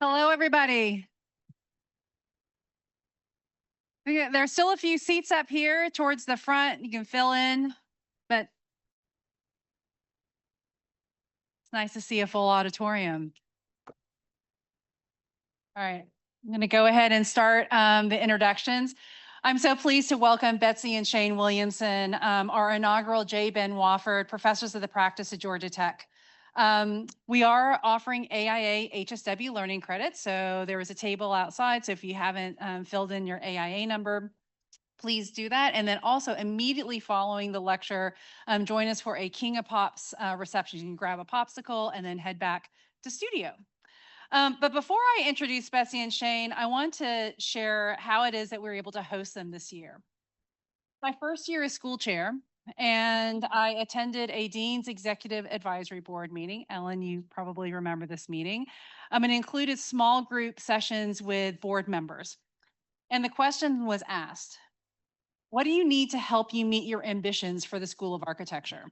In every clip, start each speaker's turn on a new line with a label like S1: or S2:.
S1: Hello, everybody. There's still a few seats up here towards the front. You can fill in, but it's nice to see a full auditorium. All right, I'm going to go ahead and start the introductions. I'm so pleased to welcome Betsy and Shane Williamson, our inaugural J. Ben Wauford Professors of the Practice at Georgia Tech. We are offering AIA HSW learning credits. So there was a table outside. So if you haven't filled in your AIA number, please do that. And then also immediately following the lecture, join us for a King of Pops reception. You can grab a popsicle and then head back to studio. But before I introduce Betsy and Shane, I want to share how it is that we were able to host them this year. My first year as school chair, and I attended a Dean's Executive Advisory Board meeting. Ellen, you probably remember this meeting. It included small group sessions with board members. And the question was asked, what do you need to help you meet your ambitions for the School of Architecture?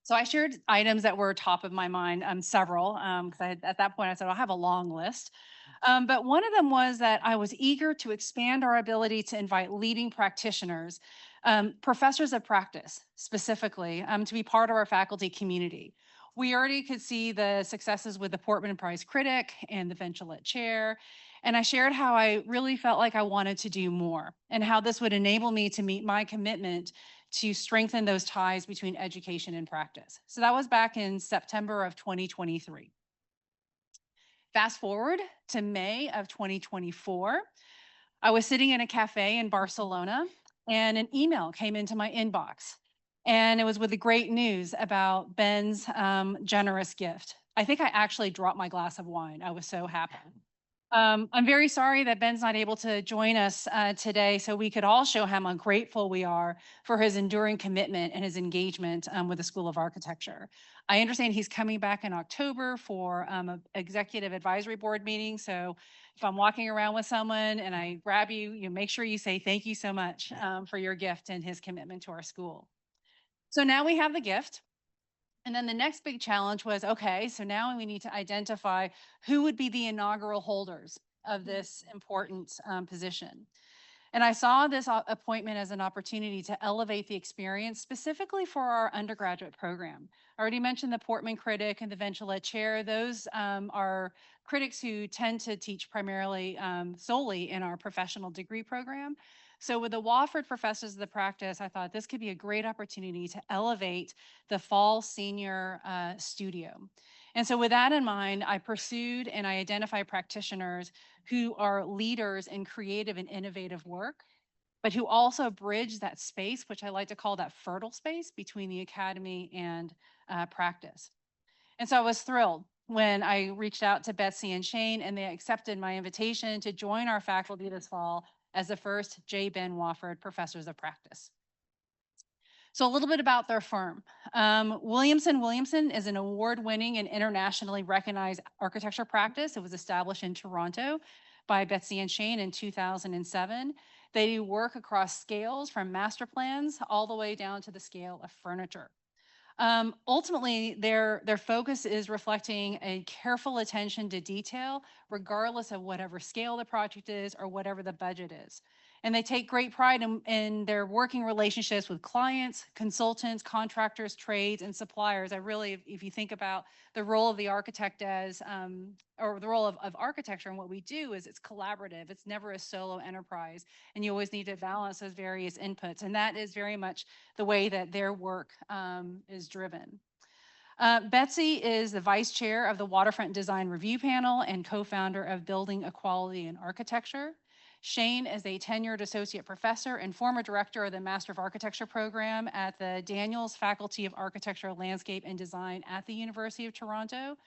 S1: So I shared items that were top of my mind, several, because at that point I said, I'll have a long list. But one of them was that I was eager to expand our ability to invite leading practitioners, professors of practice specifically, to be part of our faculty community. We already could see the successes with the Portman Prize Critic and the Ventulet Chair. And I shared how I really felt like I wanted to do more and how this would enable me to meet my commitment to strengthen those ties between education and practice. So that was back in September of 2023. Fast forward to May of 2024. I was sitting in a cafe in Barcelona and an email came into my inbox. And it was with the great news about Ben's generous gift. I think I actually dropped my glass of wine. I was so happy. I'm very sorry that Ben's not able to join us today so we could all show him how grateful we are for his enduring commitment and his engagement with the School of Architecture. I understand he's coming back in October for an executive advisory board meeting. So if I'm walking around with someone and I grab you, you make sure you say thank you so much for your gift and his commitment to our school. So now we have the gift. And then the next big challenge was, okay, so now we need to identify who would be the inaugural holders of this important position. And I saw this appointment as an opportunity to elevate the experience specifically for our undergraduate program. I already mentioned the Portman Critic and the Ventulet Chair. Those are critics who tend to teach primarily solely in our professional degree program. So with the Wauford Professors of the Practice, I thought this could be a great opportunity to elevate the fall senior studio. And so with that in mind, I pursued and I identified practitioners who are leaders in creative and innovative work, but who also bridge that space, which I like to call that fertile space between the academy and practice. And so I was thrilled when I reached out to Betsy and Shane and they accepted my invitation to join our faculty this fall as the first J. Ben Wauford Professors of Practice. So a little bit about their firm. Williamson is an award-winning and internationally recognized architecture practice. It was established in Toronto by Betsy and Shane in 2007. They do work across scales from master plans all the way down to the scale of furniture. Ultimately, their focus is reflecting a careful attention to detail, regardless of whatever scale the project is or whatever the budget is. And they take great pride in their working relationships with clients, consultants, contractors, trades, and suppliers. I really, if you think about the role of the architect as, or the role of architecture and what we do is it's collaborative. It's never a solo enterprise. And you always need to balance those various inputs. And that is very much the way that their work is driven. Betsy is the vice chair of the Waterfront Design Review Panel and co-founder of Building Equality in Architecture. Shane is a tenured associate professor and former director of the Master of Architecture program at the Daniels Faculty of Architecture, Landscape, and Design at the University of Toronto.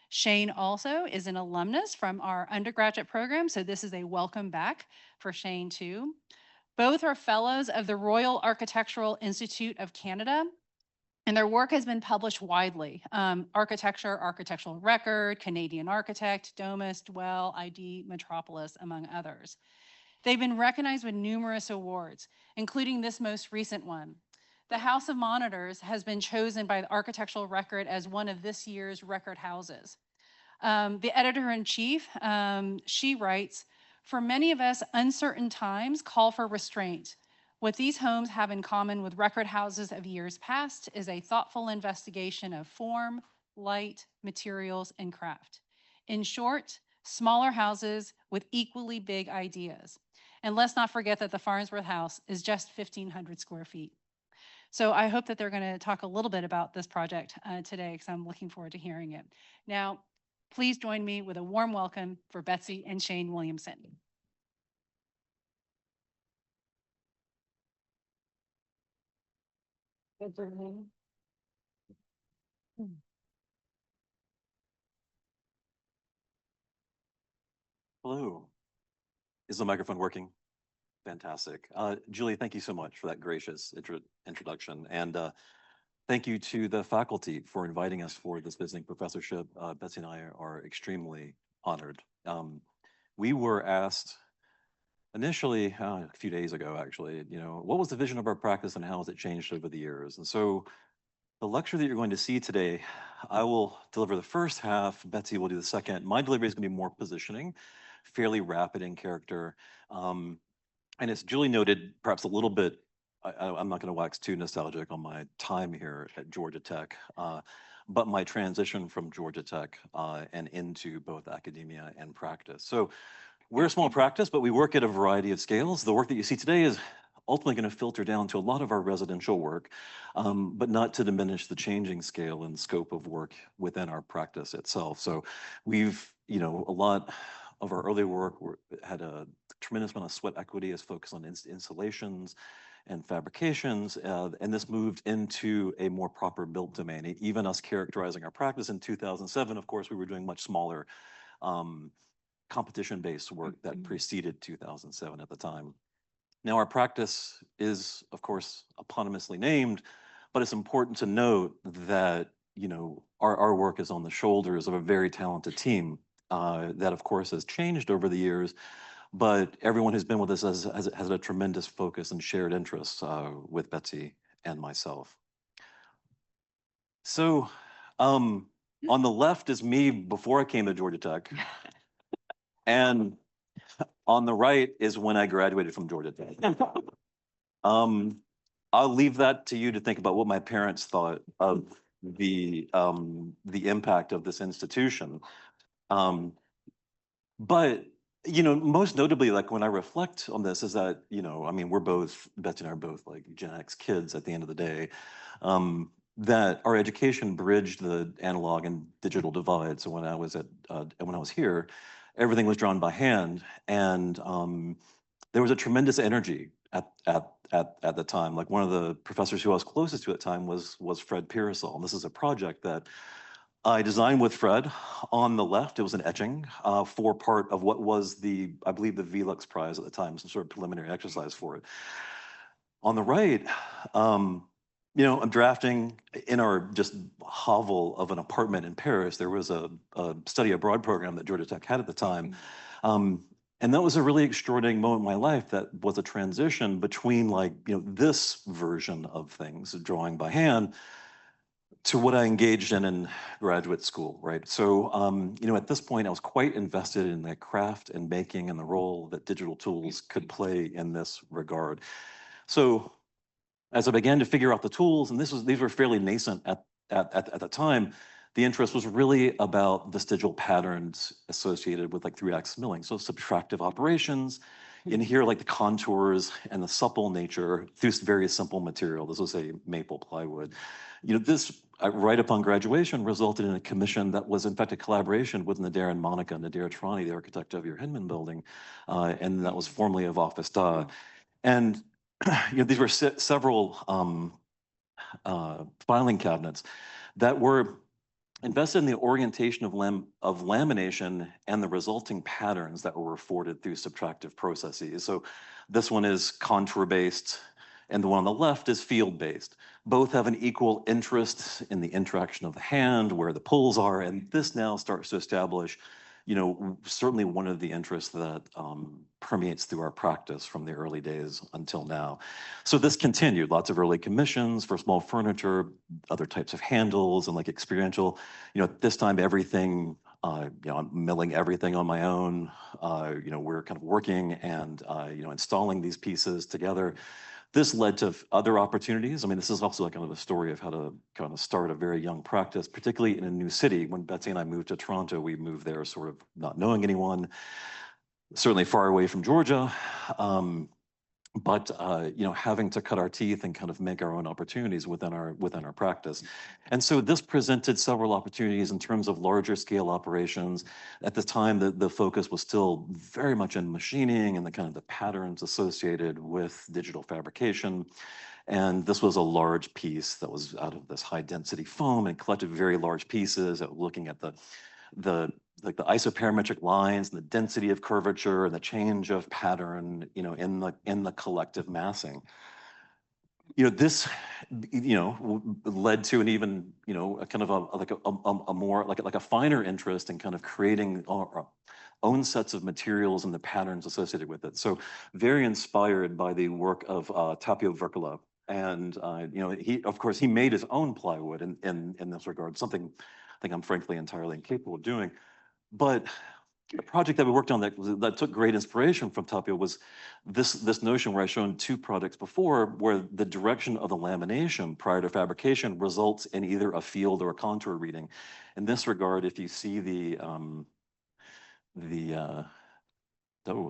S1: Shane also is an alumnus from our undergraduate program, so this is a welcome back for Shane too. Both are fellows of the Royal Architectural Institute of Canada, and their work has been published widely. Architecture, Architectural Record, Canadian Architect, Domus, Dwell, ID, Metropolis, among others. They've been recognized with numerous awards, including this most recent one. The House of Monitors has been chosen by the Architectural Record as one of this year's record houses. The editor-in-chief, she writes, "For many of us, uncertain times call for restraint. What these homes have in common with record houses of years past is a thoughtful investigation of form, light, materials, and craft. In short, smaller houses with equally big ideas. And let's not forget that the Farnsworth House is just 1,500 square feet." So I hope that they're going to talk a little bit about this project today, because I'm looking forward to hearing it. Now, please join me with a warm welcome for Betsy and Shane Williamson. Good evening.
S2: Hello. Is the microphone working? Fantastic. Julie, thank you so much for that gracious introduction. And thank you to the faculty for inviting us for this visiting professorship. Betsy and I are extremely honored. We were asked initially, a few days ago, actually, what was the vision of our practice and how has it changed over the years? And so the lecture that you're going to see today, I will deliver the first half, Betsy will do the second. My delivery is going to be more positioning, fairly rapid in character. And as Julie noted, perhaps a little bit, I'm not going to wax too nostalgic on my time here at Georgia Tech, but my transition from Georgia Tech and into both academia and practice. So we're a small practice, but we work at a variety of scales. The work that you see today is ultimately going to filter down to a lot of our residential work, but not to diminish the changing scale and scope of work within our practice itself. So we've, a lot of our early work had a tremendous amount of sweat equity as focused on installations and fabrications, and this moved into a more proper built domain. Even us characterizing our practice in 2007, of course, we were doing much smaller competition-based work that preceded 2007 at the time. Now, our practice is, of course, eponymously named, but it's important to note that, our work is on the shoulders of a very talented team that, of course, has changed over the years, but everyone who's been with us has a tremendous focus and shared interests with Betsy and myself. So on the left is me before I came to Georgia Tech. And on the right is when I graduated from Georgia Tech. I'll leave that to you to think about what my parents thought of the impact of this institution. But most notably, like when I reflect on this, is that we're both, Betsy and I are both like Gen X kids at the end of the day. That our education bridged the analog and digital divide. So when I was here, everything was drawn by hand, and there was a tremendous energy at the time. Like one of the professors who I was closest to at the time was Fred Pearsall. And this is a project that I designed with Fred. On the left, it was an etching for part of what was I believe the Velux Prize at the time, some sort of preliminary exercise for it. On the right, I'm drafting in our just hovel of an apartment in Paris. There was a study abroad program that Georgia Tech had at the time. And that was a really extraordinary moment in my life. That was a transition between this version of things, drawing by hand, to what I engaged in graduate school, right? So, at this point, I was quite invested in the craft and making and the role that digital tools could play in this regard. So, as I began to figure out the tools, and these were fairly nascent at the time, the interest was really about vestigial patterns associated with 3-axis milling. So subtractive operations, in here like the contours and the supple nature through very simple material. This was a maple plywood. This right upon graduation resulted in a commission that was in fact a collaboration with Nadir and Monica, Nadir Trani, the architect of your Hinman building, and that was formerly of Office Da. And these were several filing cabinets that were invested in the orientation of lamination and the resulting patterns that were afforded through subtractive processes. So this one is contour-based, and the one on the left is field-based. Both have an equal interest in the interaction of the hand, where the pulls are, and this now starts to establish certainly one of the interests that permeates through our practice from the early days until now. So this continued, lots of early commissions for small furniture, other types of handles and experiential. At this time, everything I'm milling everything on my own. We're kind of working and, installing these pieces together. This led to other opportunities. I mean, this is also like kind of a story of how to kind of start a very young practice, particularly in a new city. When Betsy and I moved to Toronto, we moved there sort of not knowing anyone, certainly far away from Georgia. But having to cut our teeth and kind of make our own opportunities within our practice. And so this presented several opportunities in terms of larger scale operations. At the time, the focus was still very much in machining and the kind of the patterns associated with digital fabrication. And this was a large piece that was out of this high density foam and collected very large pieces, looking at the like the isoperimetric lines and the density of curvature and the change of pattern, in the collective massing. This, led to an even, a kind of a more like a finer interest in kind of creating our own sets of materials and the patterns associated with it. So very inspired by the work of Tapio Verkala. And of course, he made his own plywood in this regard, something I think I'm frankly entirely incapable of doing. But a project that we worked on that took great inspiration from Tapio was this notion where I've shown two projects before, where the direction of the lamination prior to fabrication results in either a field or a contour reading. In this regard, if you see oh,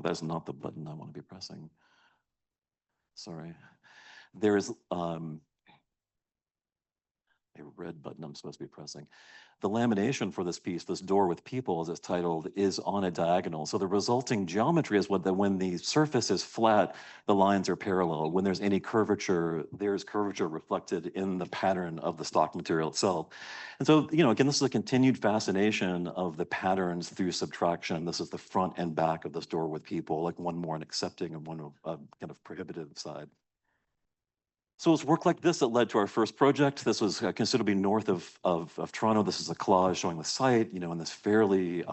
S2: that's not the button I want to be pressing. Sorry. There's a red button I'm supposed to be pressing. The lamination for this piece, this door with people, as it's titled, is on a diagonal. So the resulting geometry is when the surface is flat, the lines are parallel. When there's any curvature, there's curvature reflected in the pattern of the stock material itself. And so, again, this is a continued fascination of the patterns through subtraction. This is the front and back of this door with people, like one more an accepting and one kind of prohibitive side. So it's work like this that led to our first project. This was considerably north of Toronto. This is a collage showing the site, in this fairly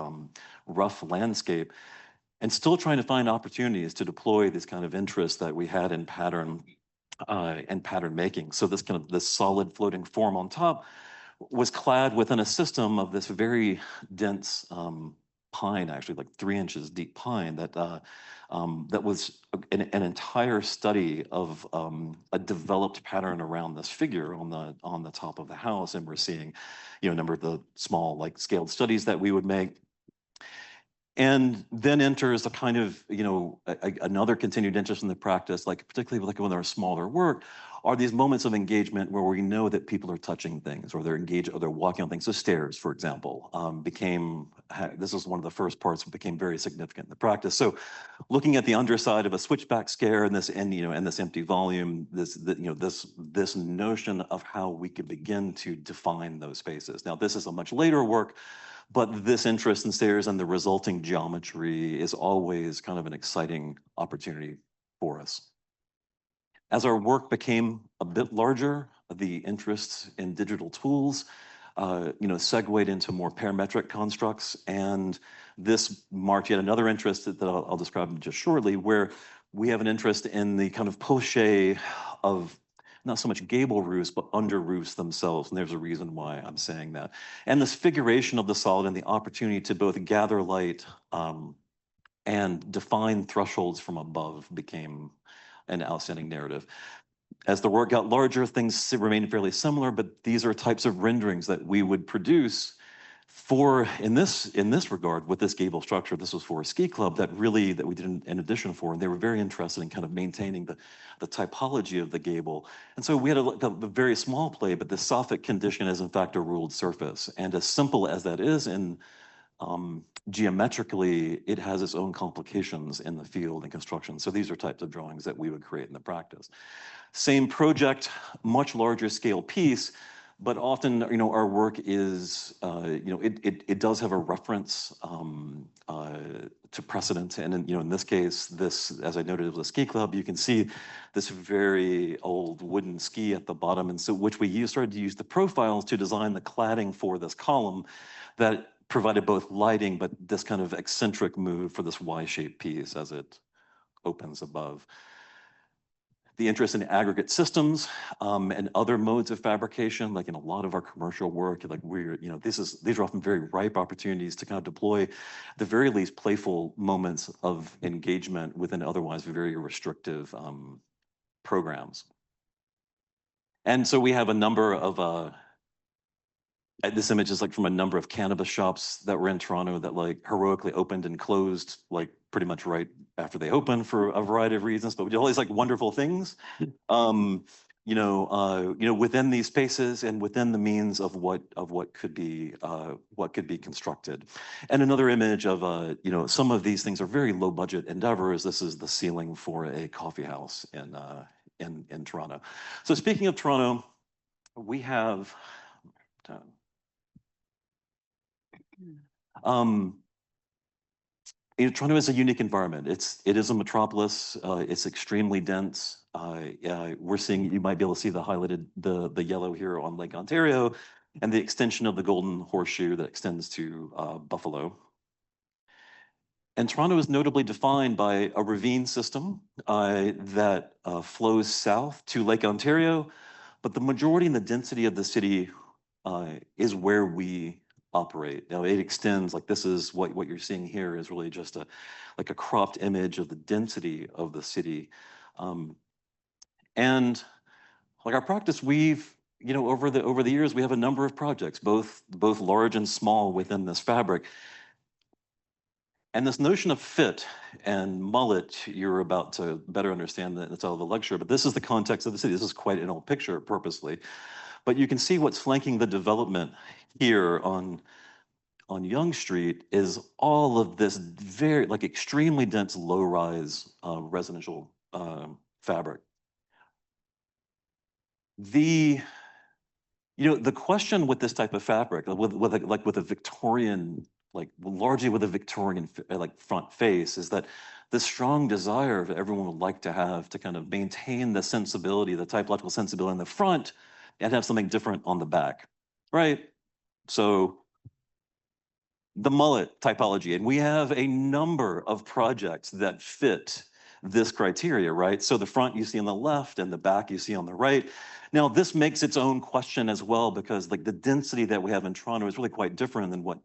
S2: rough landscape, and still trying to find opportunities to deploy this kind of interest that we had in pattern and pattern making. So this solid floating form on top was clad within a system of this very dense pine, actually like 3 inches deep pine that was an entire study of a developed pattern around this figure on the top of the house. And we're seeing, a number of the small like scaled studies that we would make. And then enters a kind of, another continued interest in the practice, like particularly like when there's smaller work, are these moments of engagement where we know that people are touching things or they're engaged or they're walking on things. So stairs, for example, this is one of the first parts that became very significant in the practice. So looking at the underside of a switchback stair and this empty volume, this notion of how we could begin to define those spaces. Now, this is a much later work, but this interest in stairs and the resulting geometry is always kind of an exciting opportunity for us. As our work became a bit larger, the interest in digital tools, segued into more parametric constructs. And this marked yet another interest that I'll describe just shortly, where we have an interest in the kind of poche of not so much gable roofs, but under roofs themselves. And there's a reason why I'm saying that. And this figuration of the solid and the opportunity to both gather light and define thresholds from above became an outstanding narrative. As the work got larger, things remained fairly similar, but these are types of renderings that we would produce in this regard, with this gable structure. This was for a ski club that we did an addition for, and they were very interested in kind of maintaining the typology of the gable. And so we had a very small play, but the soffit condition is in fact a ruled surface. And as simple as that is geometrically, it has its own complications in the field and construction. So these are types of drawings that we would create in the practice. Same project, much larger scale piece, but often, our work is, it does have a reference to precedent. And in this case, as I noted, it was a ski club. You can see this very old wooden ski at the bottom, and so which we started to use the profiles to design the cladding for this column that provided both lighting, but this kind of eccentric move for this Y-shaped piece as it opens above. the interest in aggregate systems and other modes of fabrication, like in a lot of our commercial work, like these are often very ripe opportunities to kind of deploy, at the very least, playful moments of engagement within otherwise very restrictive programs. And so we have a number of this image is like from a number of cannabis shops that were in Toronto that like heroically opened and closed like pretty much right after they opened for a variety of reasons, but we did all these like wonderful things, within these spaces and within the means of what could be constructed. And another image of some of these things are very low budget endeavors. This is the ceiling for a coffee house in Toronto. So speaking of Toronto, we have. Toronto is a unique environment. It is a metropolis. It's extremely dense. We're seeing, you might be able to see the highlighted, the yellow here on Lake Ontario, and the extension of the Golden Horseshoe that extends to Buffalo. And Toronto is notably defined by a ravine system that flows south to Lake Ontario, but the majority and the density of the city is where we operate. Now it extends, like this is what you're seeing here is really just like a cropped image of the density of the city. And like our practice, we've, over the years, we have a number of projects, both large and small within this fabric. And this notion of fit and mullet, you're about to better understand that it's out of the lecture, but this is the context of the city. This is quite an old picture purposely. But you can see what's flanking the development here on Yonge Street is all of this very, like extremely dense, low-rise residential fabric. The question with this type of fabric, with a Victorian, largely with a Victorian front face, is that the strong desire that everyone would like to have to kind of maintain the sensibility, the typological sensibility in the front, and have something different on the back, right? So the mullet typology, and we have a number of projects that fit this criteria, right? So the front you see on the left and the back you see on the right. Now this makes its own question as well, because like the density that we have in Toronto is really quite different than what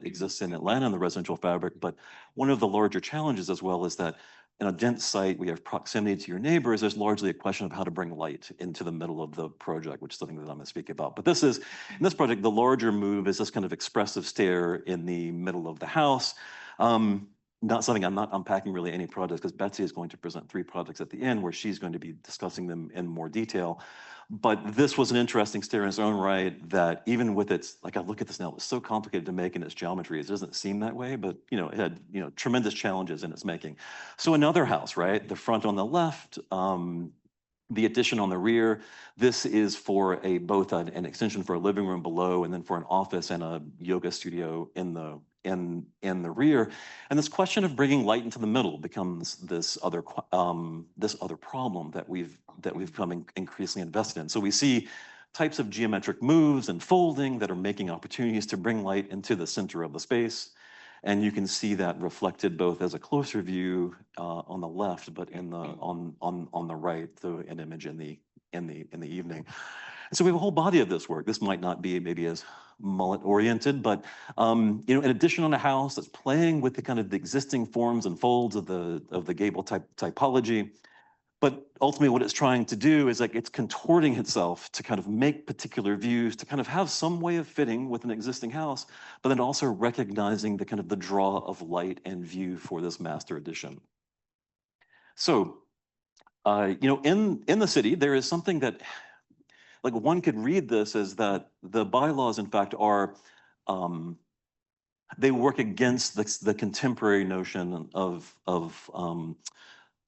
S2: exists in Atlanta in the residential fabric. But one of the larger challenges as well is that in a dense site, we have proximity to your neighbors. There's largely a question of how to bring light into the middle of the project, which is something that I'm going to speak about. But in this project, the larger move is this kind of expressive stair in the middle of the house. Not something I'm not unpacking really any projects, because Betsy is going to present 3 projects at the end where she's going to be discussing them in more detail. But this was an interesting stair in its own right, that even with its, like I look at this now, it's so complicated to make in its geometry. It doesn't seem that way, but it had tremendous challenges in its making. So another house, right? The front on the left, the addition on the rear. This is for both an extension for a living room below, and then for an office and a yoga studio in the rear. And this question of bringing light into the middle becomes this other problem that we've become increasingly invested in. So we see types of geometric moves and folding that are making opportunities to bring light into the center of the space. And you can see that reflected both as a closer view on the left, but on the right, through an image in the evening. So we have a whole body of this work. This might not be maybe as mullet oriented, but in addition on a house that's playing with the kind of the existing forms and folds of the gable typology. But ultimately what it's trying to do is like it's contorting itself to kind of make particular views, to kind of have some way of fitting with an existing house, but then also recognizing the kind of the draw of light and view for this master edition. So, in the city, there is something that, like one could read this as that the bylaws in fact are, they work against the contemporary notion of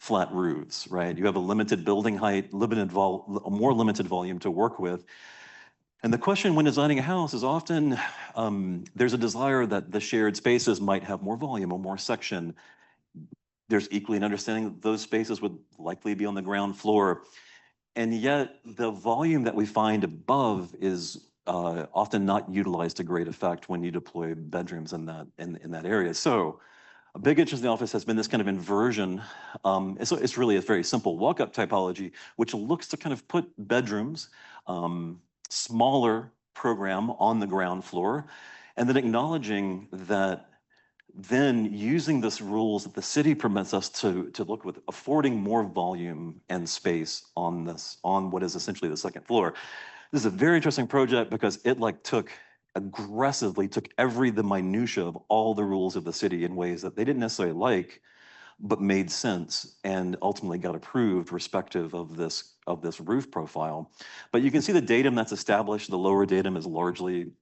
S2: flat roofs, right? You have a limited building height, a more limited volume to work with. And the question when designing a house is often, there's a desire that the shared spaces might have more volume or more section. There's equally an understanding that those spaces would likely be on the ground floor. And yet the volume that we find above is often not utilized to great effect when you deploy bedrooms in that area. So A big interest in the office has been this kind of inversion. It's really a very simple walk-up typology, which looks to kind of put bedrooms, smaller program on the ground floor, and then acknowledging that then using this rules that the city permits us to look with, affording more volume and space on what is essentially the second floor. This is a very interesting project because it aggressively took the minutia of all the rules of the city in ways that they didn't necessarily like, but made sense and ultimately got approved respective of this roof profile. But you can see the datum that's established. The lower datum is largely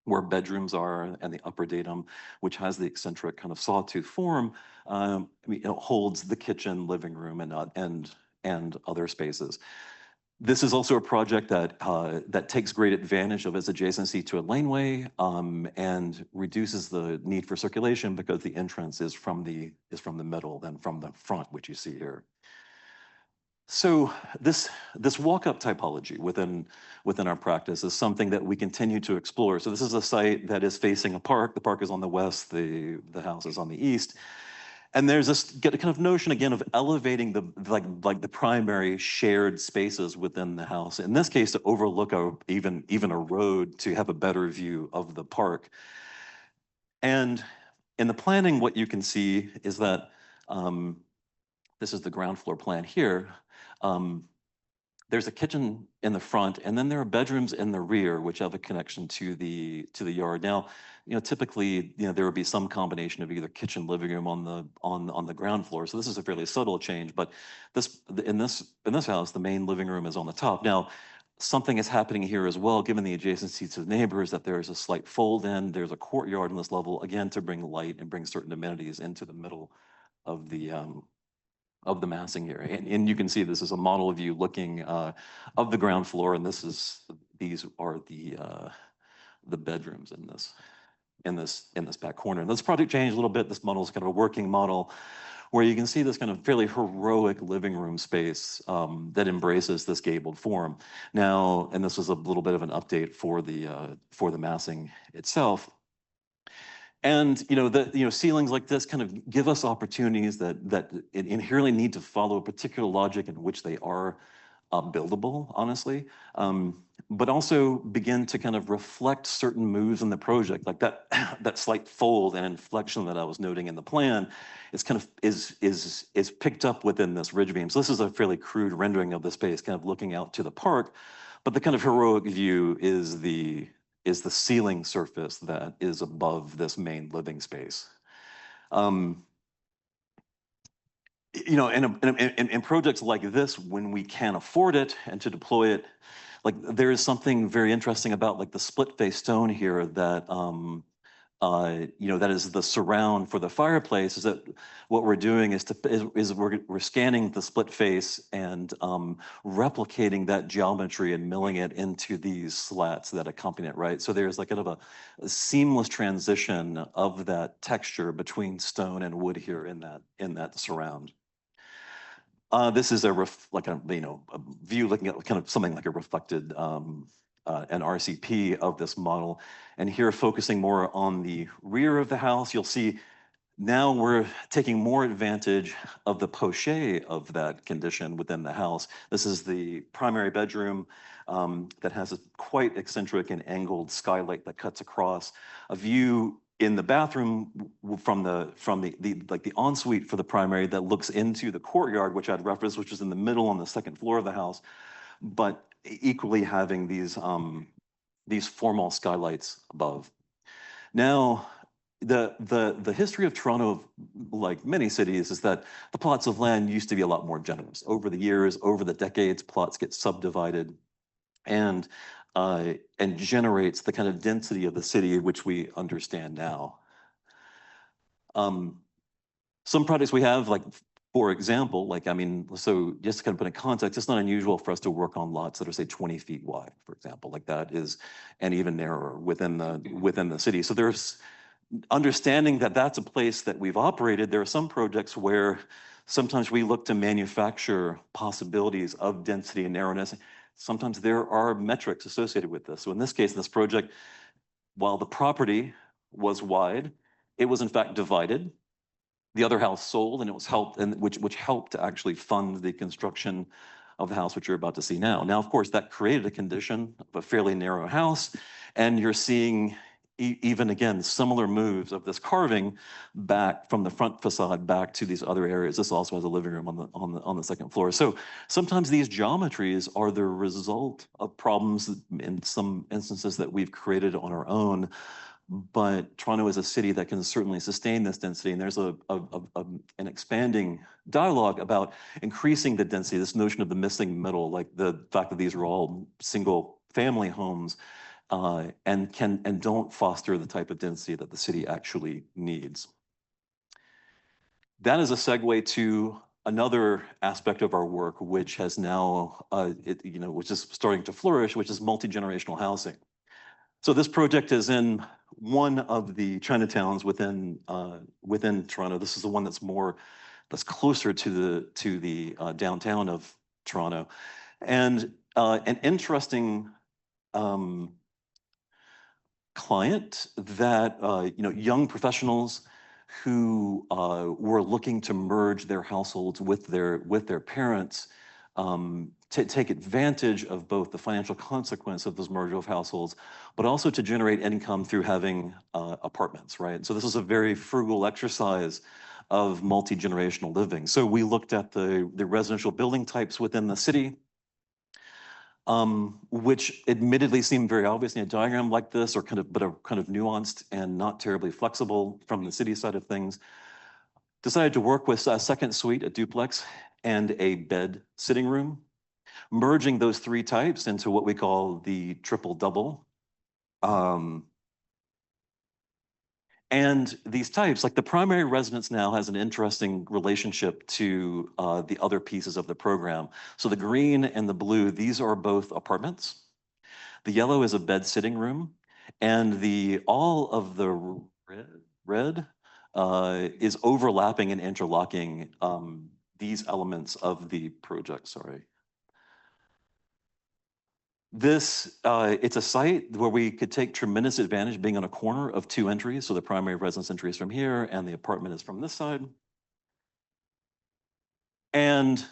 S2: where bedrooms are, and the upper datum, which has the eccentric kind of sawtooth form, holds the kitchen, living room, and other spaces. This is also a project that takes great advantage of its adjacency to a laneway, and reduces the need for circulation because the entrance is from the middle than from the front, which you see here. So this walk-up typology within our practice is something that we continue to explore. So this is a site that is facing a park. The park is on the west, the house is on the east. And there's this kind of notion again of elevating the primary shared spaces within the house. In this case, to overlook even a road to have a better view of the park. And in the planning, what you can see is that this is the ground floor plan here. There's a kitchen in the front, and then there are bedrooms in the rear, which have a connection to the yard. Now, typically, there would be some combination of either kitchen, living room on the ground floor. So this is a fairly subtle change. But in this house, the main living room is on the top. Now, something is happening here as well, given the adjacency to the neighbors, that there is a slight fold in. There's a courtyard on this level, again, to bring light and bring certain amenities into the middle of the massing area. And you can see this is a model view looking of the ground floor, and these are the bedrooms in this back corner. And this project changed a little bit. This model is kind of a working model where you can see this kind of fairly heroic living room space that embraces this gabled form. Now, and this was a little bit of an update for the massing itself. And ceilings like this kind of give us opportunities that inherently need to follow a particular logic in which they are buildable, honestly, but also begin to kind of reflect certain moves in the project, like that slight fold and inflection that I was noting in the plan. It's kind of is picked up within this ridge beam. So this is a fairly crude rendering of the space, kind of looking out to the park, but the kind of heroic view is the ceiling surface that is above this main living space. In projects like this, when we can afford it and to deploy it, like there is something very interesting about like the split face stone here that that is the surround for the fireplace. Is that what we're doing is we're scanning the split face and replicating that geometry and milling it into these slats that accompany it, right? So there's like kind of a seamless transition of that texture between stone and wood here in that surround. This is a view looking at kind of something like a reflected an RCP of this model. And here focusing more on the rear of the house, you'll see now we're taking more advantage of the poche of that condition within the house. This is the primary bedroom that has a quite eccentric and angled skylight that cuts across. A view in the bathroom from the ensuite for the primary that looks into the courtyard, which I'd referenced, which is in the middle on the second floor of the house, but equally having these formal skylights above. Now, the history of Toronto, like many cities, is that the plots of land used to be a lot more generous. Over the years, over the decades, plots get subdivided and generates the kind of density of the city which we understand now. Some projects we have, like, for example, so just to kind of put in context, it's not unusual for us to work on lots that are, say, 20 feet wide, for example, like that is, and even narrower within the city. So there's understanding that that's a place that we've operated. There are some projects where sometimes we look to manufacture possibilities of density and narrowness. Sometimes there are metrics associated with this. So in this case, in this project, while the property was wide, it was in fact divided. The other house sold, and it was helped, and which helped to actually fund the construction of the house, which you're about to see now. Now, of course, that created a condition of a fairly narrow house, and you're seeing even again similar moves of this carving back from the front facade back to these other areas. This also has a living room on the second floor. So sometimes these geometries are the result of problems in some instances that we've created on our own. But Toronto is a city that can certainly sustain this density, and there's an expanding dialogue about increasing the density, this notion of the missing middle, like the fact that these are all single family homes, and don't foster the type of density that the city actually needs. That is a segue to another aspect of our work, which has now, which is starting to flourish, which is multi-generational housing. So this project is in one of the Chinatowns within Toronto. This is the one that's closer to the downtown of Toronto, and an interesting client that young professionals who were looking to merge their households with their parents, to take advantage of both the financial consequence of this merger of households, but also to generate income through having apartments, right? So this is a very frugal exercise of multi-generational living. So we looked at the residential building types within the city, which admittedly seem very obvious in a diagram like this, but are kind of nuanced and not terribly flexible from the city side of things. Decided to work with a second suite, a duplex, and a bed sitting room, merging those three types into what we call the triple double. And these types, like the primary residence now has an interesting relationship to the other pieces of the program. So the green and the blue, these are both apartments. The yellow is a bed sitting room, and all of the red is overlapping and interlocking these elements of the project, sorry. It's a site where we could take tremendous advantage being on a corner of two entries. So the primary residence entry is from here and the apartment is from this side. And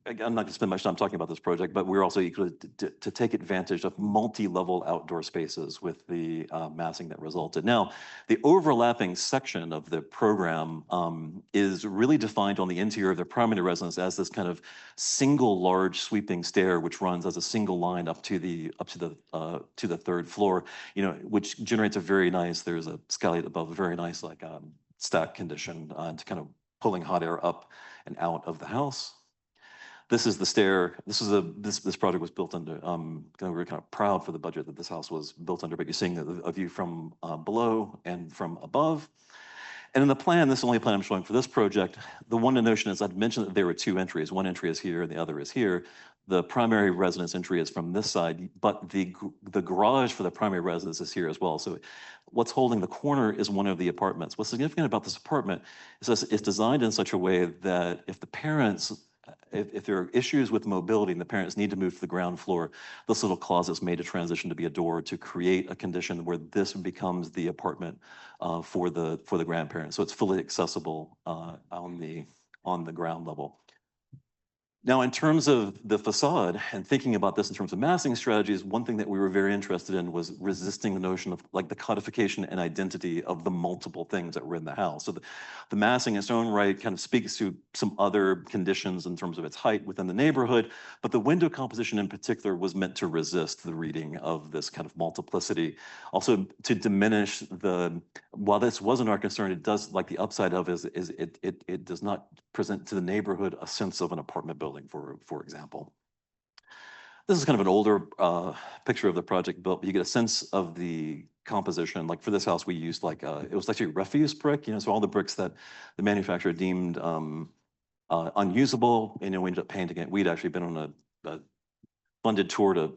S2: I'm not gonna spend much time talking about this project, but we're also equal to take advantage of multi-level outdoor spaces with the massing that resulted. Now, the overlapping section of the program is really defined on the interior of the primary residence as this kind of single large sweeping stair, which runs as a single line up to the third floor, which generates a very nice, there's a skylight above, a very nice like stack condition to kind of pulling hot air up and out of the house. This is the stair. This project was built under. We were kind of proud for the budget that this house was built under. But you're seeing a view from below and from above. And in the plan, this is the only plan I'm showing for this project. The one notion is I'd mentioned that there were two entries. One entry is here, and the other is here. The primary residence entry is from this side, but the garage for the primary residence is here as well. So what's holding the corner is one of the apartments. What's significant about this apartment is that it's designed in such a way that if the parents, if there are issues with mobility and the parents need to move to the ground floor, this little closet's made a transition to be a door to create a condition where this becomes the apartment for the grandparents. So it's fully accessible on the ground level. Now, in terms of the facade and thinking about this in terms of massing strategies, one thing that we were very interested in was resisting the notion of like the codification and identity of the multiple things that were in the house. So the massing in its own right kind of speaks to some other conditions in terms of its height within the neighborhood, but the window composition in particular was meant to resist the reading of this kind of multiplicity. Also to diminish while this wasn't our concern, it does, like the upside of it does not present to the neighborhood a sense of an apartment building, for example. This is kind of an older picture of the project built, but you get a sense of the composition. Like for this house, we used it was actually refuse brick, so all the bricks that the manufacturer deemed unusable, we ended up painting it. We'd actually been on a funded tour to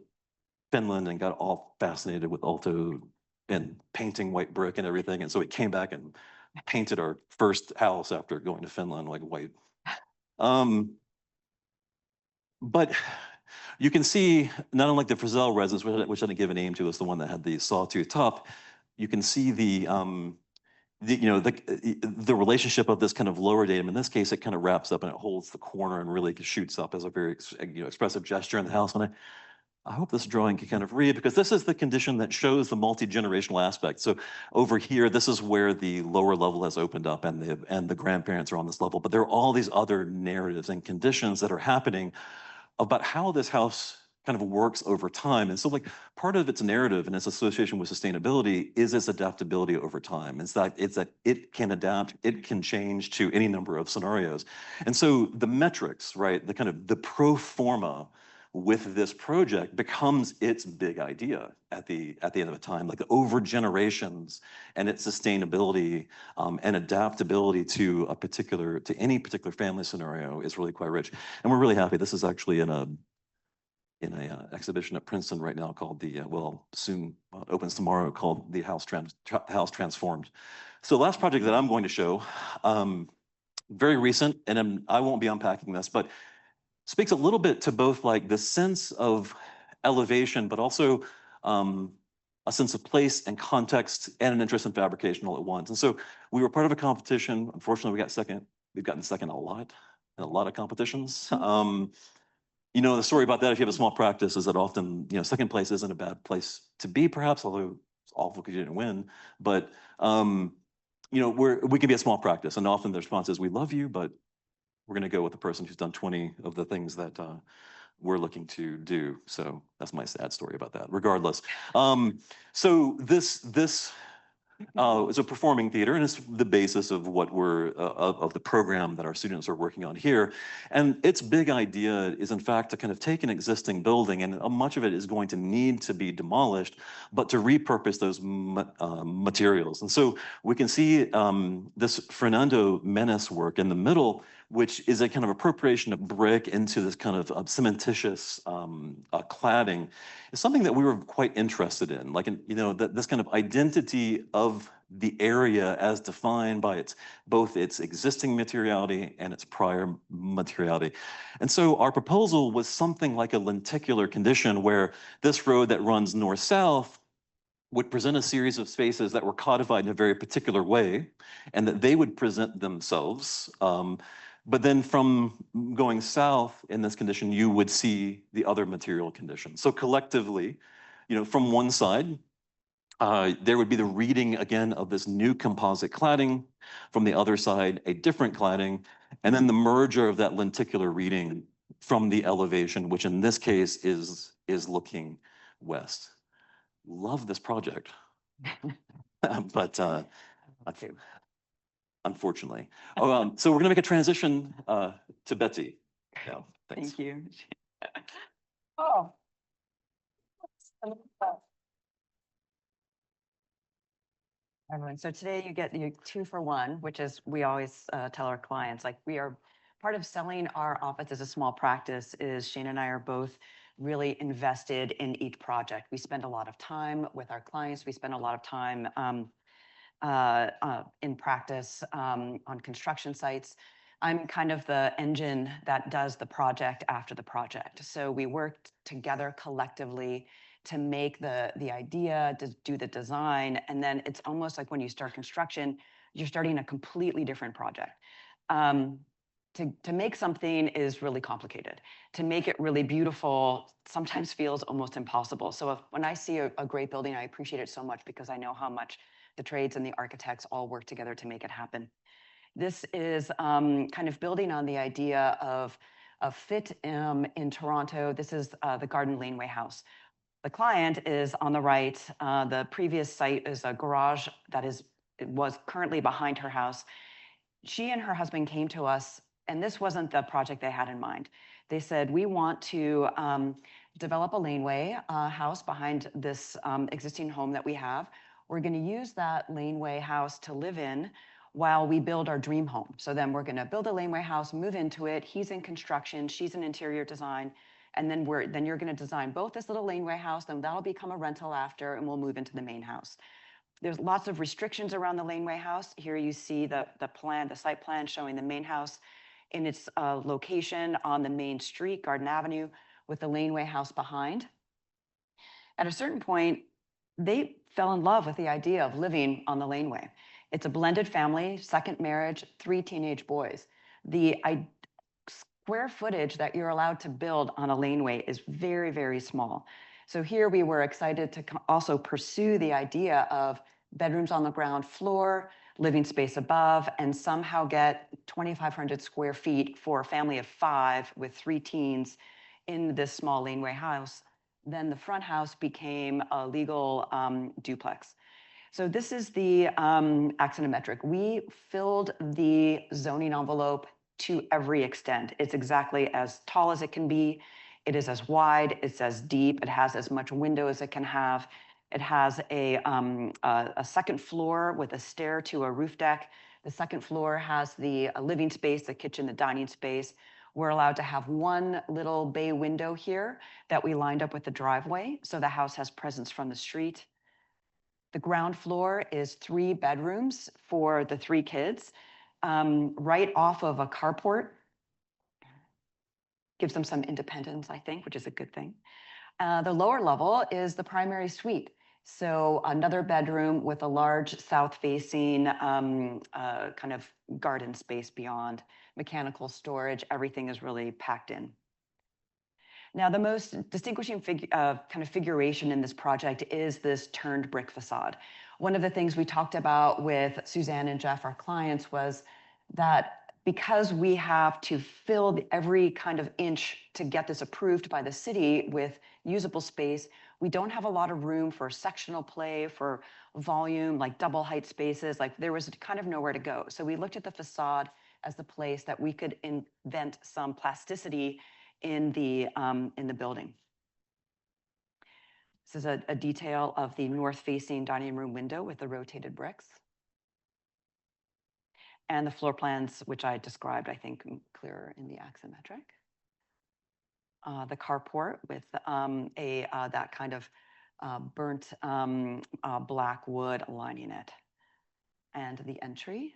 S2: Finland and got all fascinated with Aalto and painting white brick and everything. And so we came back and painted our first house after going to Finland like white. But you can see not unlike the Frizzell residence, which I didn't give a name to, is the one that had the sawtooth top. You can see the relationship of this kind of lower datum. In this case, it kind of wraps up and it holds the corner and really shoots up as a very expressive gesture in the house. And I hope this drawing can kind of read, because this is the condition that shows the multi-generational aspect. So over here, this is where the lower level has opened up and the grandparents are on this level. But there are all these other narratives and conditions that are happening about how this house kind of works over time. And so like part of its narrative and its association with sustainability is its adaptability over time. It's that it can adapt, it can change to any number of scenarios. And so the metrics, right, the kind of the pro forma with this project becomes its big idea at the end of the time, like over generations and its sustainability and adaptability to any particular family scenario is really quite rich. And we're really happy. This is actually in a exhibition at Princeton right now called it opens tomorrow, called the House Transformed. So the last project that I'm going to show, very recent, and I won't be unpacking this, but speaks a little bit to both like the sense of elevation, but also a sense of place and context and an interest in fabrication all at once. And so we were part of a competition. Unfortunately, we've gotten second a lot in a lot of competitions. The story about that, if you have a small practice, is that often, second place isn't a bad place to be, perhaps, although it's awful because you didn't win. But, we can be a small practice, and often the response is, we love you, but we're going to go with the person who's done 20 of the things that we're looking to do. So that's my sad story about that. Regardless, so this is a performing theater, and it's the basis of what of the program that our students are working on here. And its big idea is, in fact, to kind of take an existing building, and much of it is going to need to be demolished, but to repurpose those materials. And so we can see this Fernando Menes work in the middle, which is a kind of appropriation of brick into this kind of cementitious cladding, is something that we were quite interested in. Like, this kind of identity of the area as defined by both its existing materiality and its prior materiality. And so our proposal was something like a lenticular condition, where this road that runs north-south would present a series of spaces that were codified in a very particular way, and that they would present themselves. But then from going south in this condition, you would see the other material conditions. So collectively, from one side, there would be the reading again of this new composite cladding. From the other side, a different cladding, and then the merger of that lenticular reading from the elevation, which in this case is looking west. Love this project, but okay. Unfortunately. So we're going to make a transition to Betsy. Yeah, thanks.
S3: Thank you. Oh. Everyone, so today you get your 2 for 1, which is, we always tell our clients, like, we are part of selling our office as a small practice is Shane and I are both really invested in each project. We spend a lot of time with our clients. We spend a lot of time in practice on construction sites. I'm kind of the engine that does the project after the project. So we worked together collectively to make the idea, to do the design, and then it's almost like when you start construction, you're starting a completely different project. To make something is really complicated. To make it really beautiful sometimes feels almost impossible. So when I see a great building, I appreciate it so much because I know how much the trades and the architects all work together to make it happen. This is kind of building on the idea of a fit in Toronto. This is the Garden Laneway House. The client is on the right. The previous site is a garage that was currently behind her house. She and her husband came to us, and this wasn't the project they had in mind. They said, we want to develop a laneway house behind this existing home that we have. We're going to use that laneway house to live in while we build our dream home. So then we're going to build a laneway house, move into it. He's in construction, she's in interior design. And then you're going to design both this little laneway house, then that'll become a rental after, and we'll move into the main house. There's lots of restrictions around the laneway house. Here you see the site plan showing the main house in its location on the main street, Garden Avenue, with the laneway house behind. At a certain point, they fell in love with the idea of living on the laneway. It's a blended family, second marriage, 3 teenage boys. The square footage that you're allowed to build on a laneway is very, very small. So here we were excited to also pursue the idea of bedrooms on the ground floor, living space above, and somehow get 2,500 square feet for a family of 5 with 3 teens in this small laneway house. Then the front house became a legal duplex. So this is the axonometric. We filled the zoning envelope to every extent. It's exactly as tall as it can be. It is as wide, it's as deep, it has as much window as it can have. It has a second floor with a stair to a roof deck. The second floor has the living space, the kitchen, the dining space. We're allowed to have one little bay window here that we lined up with the driveway, so the house has presence from the street. The ground floor is 3 bedrooms for the 3 kids, right off of a carport. Gives them some independence, I think, which is a good thing. The lower level is the primary suite. So another bedroom with a large south-facing kind of garden space beyond, mechanical storage, everything is really packed in. Now, the most distinguishing kind of figuration in this project is this turned brick facade. One of the things we talked about with Suzanne and Jeff, our clients, was that because we have to fill every kind of inch to get this approved by the city with usable space, we don't have a lot of room for sectional play, for volume, like double height spaces. Like there was kind of nowhere to go. So we looked at the facade as the place that we could invent some plasticity in the building. This is a detail of the north-facing dining room window with the rotated bricks. And the floor plans, which I described, I think, clearer in the axonometric. The carport with that kind of burnt black wood lining it. And the entry.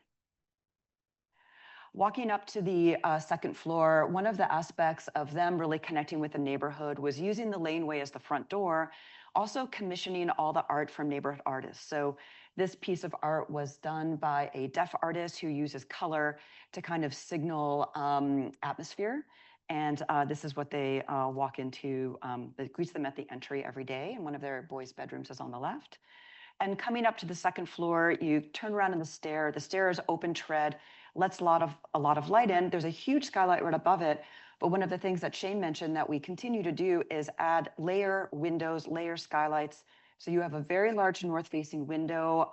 S3: Walking up to the second floor, one of the aspects of them really connecting with the neighborhood was using the laneway as the front door, also commissioning all the art from neighborhood artists. So this piece of art was done by a deaf artist who uses color to kind of signal atmosphere. And this is what they walk into, that greets them at the entry every day. And one of their boys' bedrooms is on the left. And coming up to the second floor, you turn around in the stair. The stair is open tread, lets a lot of light in. There's a huge skylight right above it. But one of the things that Shane mentioned that we continue to do is add layer windows, layer skylights. So you have a very large north-facing window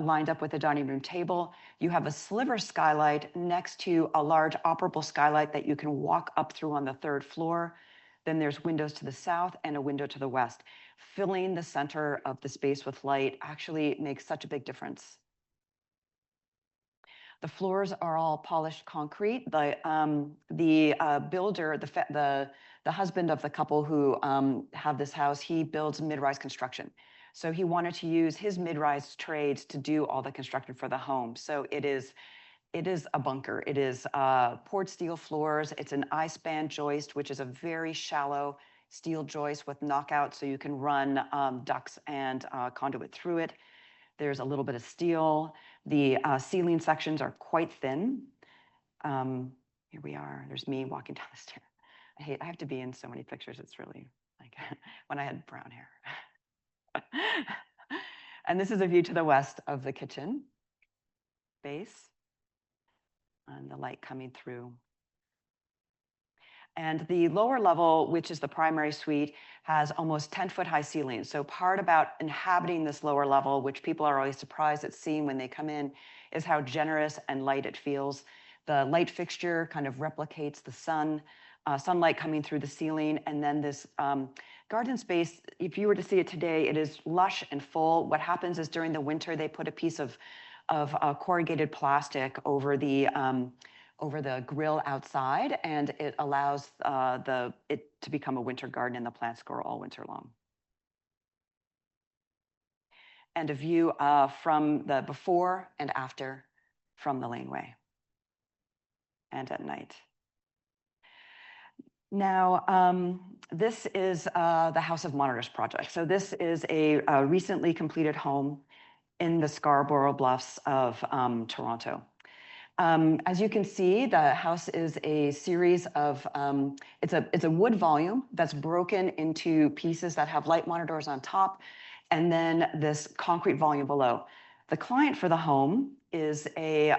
S3: lined up with the dining room table. You have a sliver skylight next to a large operable skylight that you can walk up through on the 3rd floor. Then there's windows to the south and a window to the west. Filling the center of the space with light actually makes such a big difference. The floors are all polished concrete. The builder, the husband of the couple who have this house, he builds mid-rise construction. So he wanted to use his mid-rise trades to do all the construction for the home. So it is a bunker. It is poured steel floors. It's an I-span joist, which is a very shallow steel joist with knockout, so you can run ducts and conduit through it. There's a little bit of steel. The ceiling sections are quite thin. Here we are. There's me walking down the stair. I have to be in so many pictures. It's really like when I had brown hair. And this is a view to the west of the kitchen base. And the light coming through. And the lower level, which is the primary suite, has almost 10-foot high ceilings. So part about inhabiting this lower level, which people are always surprised at seeing when they come in, is how generous and light it feels. The light fixture kind of replicates the sunlight coming through the ceiling. And then this garden space, if you were to see it today, it is lush and full. What happens is during the winter, they put a piece of corrugated plastic over the grill outside, and it allows it to become a winter garden, and the plants grow all winter long. And a view from the before and after from the laneway, and at night. Now, this is the House of Monitors project. So this is a recently completed home in the Scarborough Bluffs of Toronto. As you can see, the house is a series of, it's a wood volume that's broken into pieces that have light monitors on top, and then this concrete volume below. The client for the home is a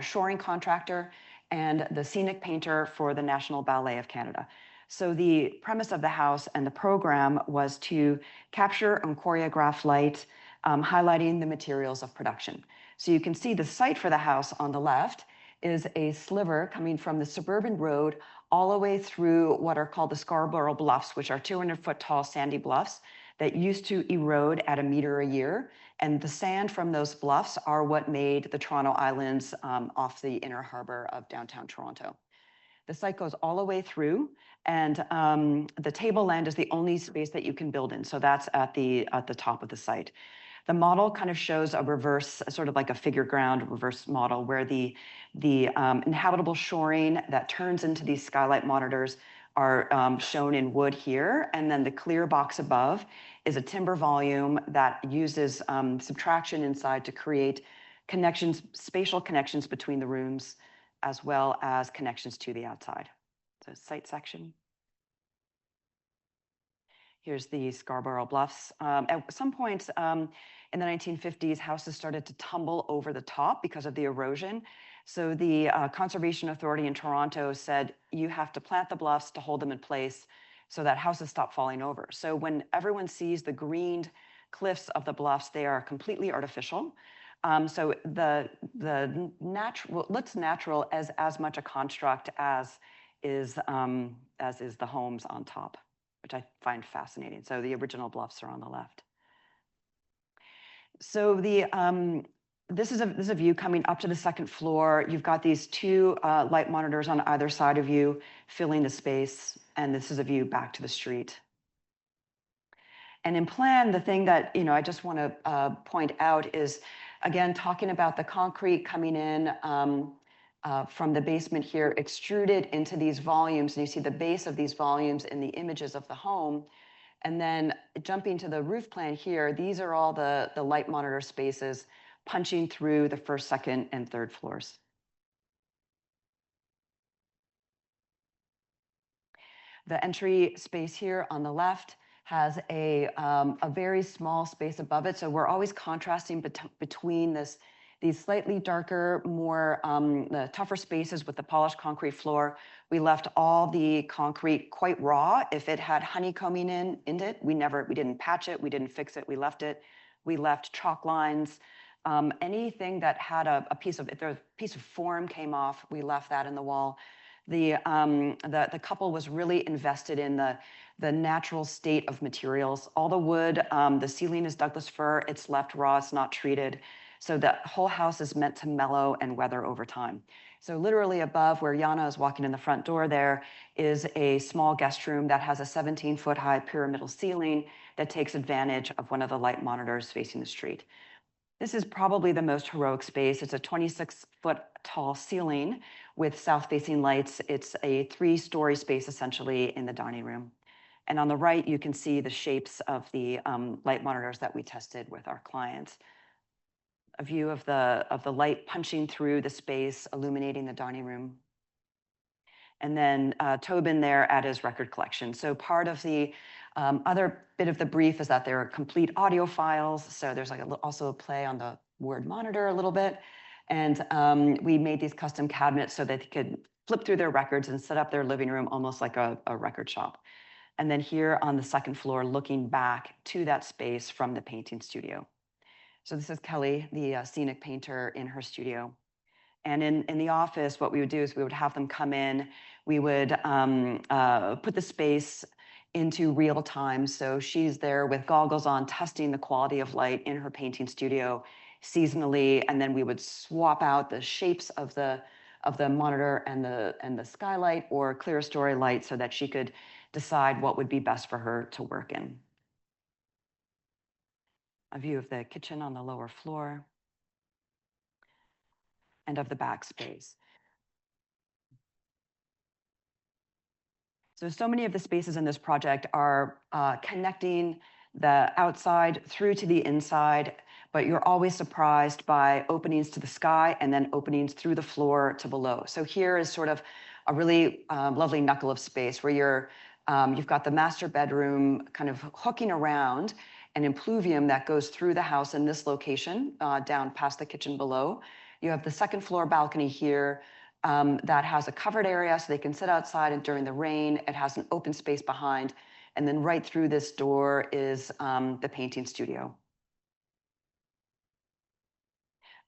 S3: shoring contractor and the scenic painter for the National Ballet of Canada. So the premise of the house and the program was to capture and choreograph light, highlighting the materials of production. So you can see the site for the house on the left is a sliver coming from the suburban road all the way through what are called the Scarborough Bluffs, which are 200-foot tall sandy bluffs that used to erode at 1 meter a year. And the sand from those bluffs are what made the Toronto Islands off the inner harbor of downtown Toronto. The site goes all the way through, and the tableland is the only space that you can build in. So that's at the top of the site. The model kind of shows a reverse, sort of like a figure ground reverse model, where the inhabitable shoring that turns into these skylight monitors are shown in wood here. And then the clear box above is a timber volume that uses subtraction inside to create connections, spatial connections between the rooms, as well as connections to the outside. So site section. Here's the Scarborough Bluffs. At some point in the 1950s, houses started to tumble over the top because of the erosion. So the Conservation Authority in Toronto said, you have to plant the bluffs to hold them in place so that houses stop falling over. So when everyone sees the greened cliffs of the bluffs, they are completely artificial. So the natural, what's natural as much a construct as is the homes on top, which I find fascinating. So the original bluffs are on the left. So this is a view coming up to the second floor. You've got these two light monitors on either side of you filling the space, and this is a view back to the street. And in plan, the thing that I just want to point out is, again, talking about the concrete coming in from the basement here, extruded into these volumes, and you see the base of these volumes in the images of the home. And then jumping to the roof plan here, these are all the light monitor spaces punching through the first, second, and third floors. The entry space here on the left has a very small space above it. So we're always contrasting between these slightly darker, more the tougher spaces with the polished concrete floor. We left all the concrete quite raw. If it had honeycombing in it, we didn't patch it, we didn't fix it, we left it. We left chalk lines. Anything that had a piece of, if a piece of form came off, we left that in the wall. The couple was really invested in the natural state of materials. All the wood, the ceiling is Douglas fir, it's left raw, it's not treated. So the whole house is meant to mellow and weather over time. So literally above where Yana is walking in the front door, there is a small guest room that has a 17-foot high pyramidal ceiling that takes advantage of one of the light monitors facing the street. This is probably the most heroic space. It's a 26-foot tall ceiling with south-facing lights. It's a 3-story space essentially in the dining room. And on the right, you can see the shapes of the light monitors that we tested with our clients. A view of the light punching through the space, illuminating the dining room. And then Tobin there at his record collection. So part of the other bit of the brief is that there are complete audio files. So there's also a play on the word monitor a little bit. And we made these custom cabinets so that they could flip through their records and set up their living room almost like a record shop. And then here on the second floor, looking back to that space from the painting studio. So this is Kelly, the scenic painter, in her studio. And in the office, what we would do is we would have them come in. We would put the space into real time. So she's there with goggles on, testing the quality of light in her painting studio seasonally. And then we would swap out the shapes of the monitor and the skylight or clear story light so that she could decide what would be best for her to work in. A view of the kitchen on the lower floor and of the back space. So many of the spaces in this project are connecting the outside through to the inside but you're always surprised by openings to the sky and then openings through the floor to below. So here is sort of a really lovely knuckle of space where you've got the master bedroom kind of hooking around an impluvium that goes through the house in this location, down past the kitchen below. You have the second floor balcony here that has a covered area so they can sit outside and during the rain. It has an open space behind. And then right through this door is the painting studio.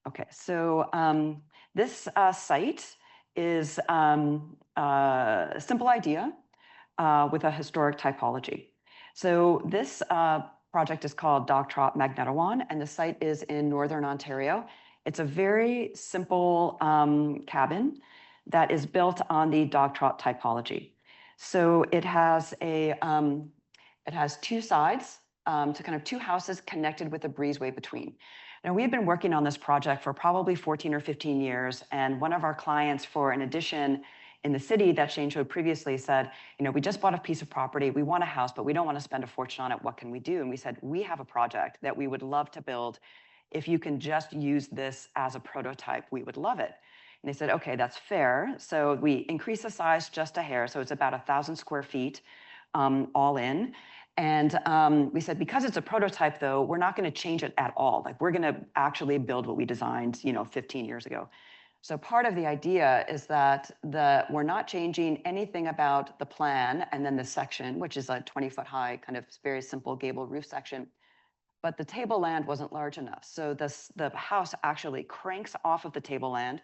S3: Okay, so this site is a simple idea with a historic typology. So this project is called Dog Trot Magnetawan, and the site is in Northern Ontario. It's a very simple cabin that is built on the Dog Trot typology. So it has two sides, to kind of two houses connected with a breezeway between. Now, we've been working on this project for probably 14 or 15 years, and one of our clients for an addition in the city that Shane showed previously said, we just bought a piece of property, we want a house, but we don't want to spend a fortune on it, what can we do? And we said, we have a project that we would love to build. If you can just use this as a prototype, we would love it. And they said, okay, that's fair. So we increased the size just a hair, so it's about 1,000 square feet all in. And we said, because it's a prototype, though, we're not going to change it at all. Like, we're going to actually build what we designed, 15 years ago. So part of the idea is that we're not changing anything about the plan and then the section, which is a 20-foot high, kind of very simple gable roof section. But the tableland wasn't large enough. So the house actually cranks off of the tableland.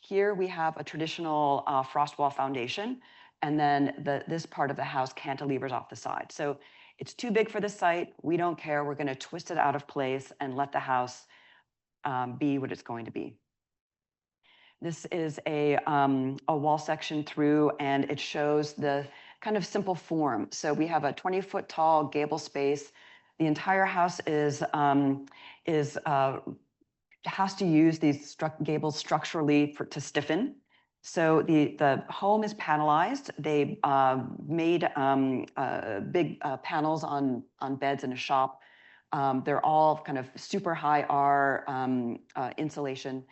S3: Here we have a traditional frost wall foundation, and then this part of the house cantilevers off the side. So it's too big for the site. We don't care. We're going to twist it out of place and let the house be what it's going to be. This is a wall section through, and it shows the kind of simple form. So we have a 20-foot tall gable space. The entire house has to use these gables structurally to stiffen. So the home is panelized. They made big panels on beds in a shop. They're all kind of super high R insulation.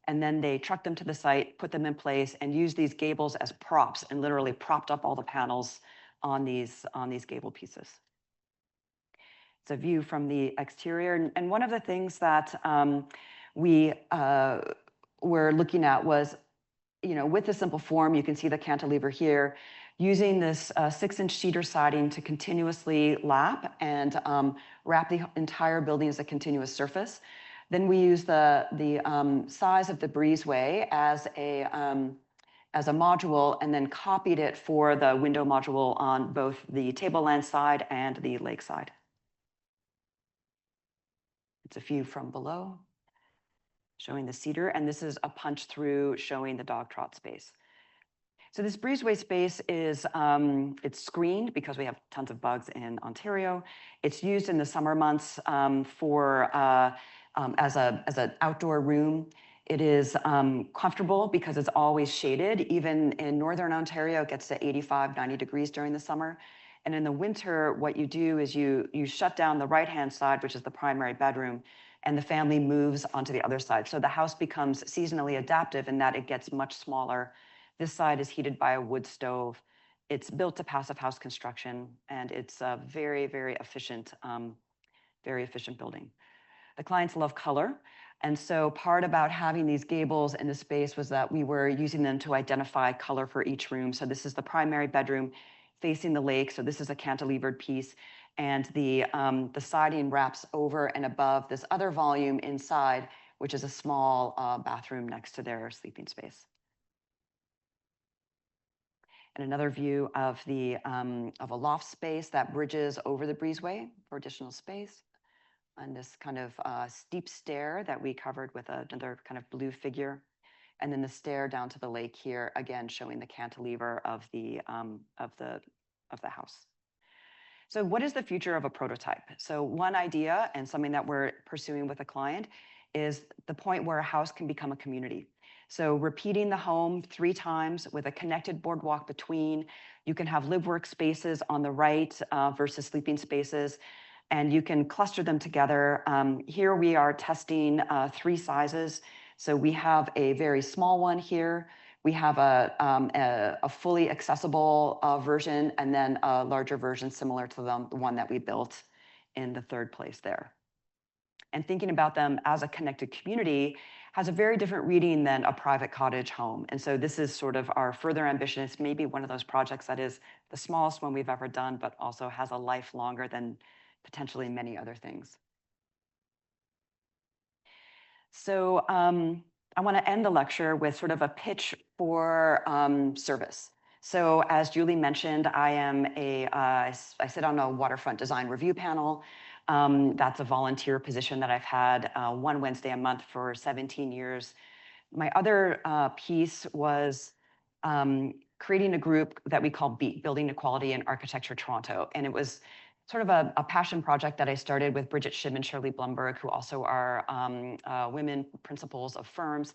S3: And then they trucked them to the site, put them in place, and used these gables as props, and literally propped up all the panels on these gable pieces. It's a view from the exterior. And one of the things that we were looking at was, with the simple form, you can see the cantilever here, using this 6-inch cedar siding to continuously lap and wrap the entire building as a continuous surface. Then we use the size of the breezeway as a module, and then copied it for the window module on both the tableland side and the lake side. It's a view from below, showing the cedar, and this is a punch through showing the dog trot space. So this breezeway space is it's screened because we have tons of bugs in Ontario. It's used in the summer months as an outdoor room. It is comfortable because it's always shaded. Even in Northern Ontario, it gets to 85, 90 degrees during the summer. And in the winter, what you do is you shut down the right-hand side, which is the primary bedroom, and the family moves onto the other side. So the house becomes seasonally adaptive in that it gets much smaller. This side is heated by a wood stove. It's built to passive house construction, and it's a very, very efficient building. The clients love color. And so part about having these gables in the space was that we were using them to identify color for each room. So this is the primary bedroom facing the lake. So this is a cantilevered piece. And the siding wraps over and above this other volume inside, which is a small bathroom next to their sleeping space. And another view of a loft space that bridges over the breezeway for additional space. And this kind of steep stair that we covered with another kind of blue figure. And then the stair down to the lake here, again, showing the cantilever of the house. So what is the future of a prototype? So one idea, and something that we're pursuing with a client, is the point where a house can become a community. So repeating the home 3 times with a connected boardwalk between. You can have live-work spaces on the right versus sleeping spaces. and you can cluster them together. Here we are testing 3 sizes. So we have a very small one here. We have a fully accessible version, and then a larger version similar to the one that we built in the 3rd place there. And thinking about them as a connected community has a very different reading than a private cottage home. And so this is sort of our further ambition. It's maybe one of those projects that is the smallest one we've ever done, but also has a life longer than potentially many other things. So I want to end the lecture with sort of a pitch for service. So as Julie mentioned, I sit on a waterfront design review panel. That's a volunteer position that I've had 1 Wednesday a month for 17 years. My other piece was creating a group that we call BEAT, Building Equality in Architecture Toronto. And it was sort of a passion project that I started with Bridget Shib and Shirley Blumberg, who also are women principals of firms.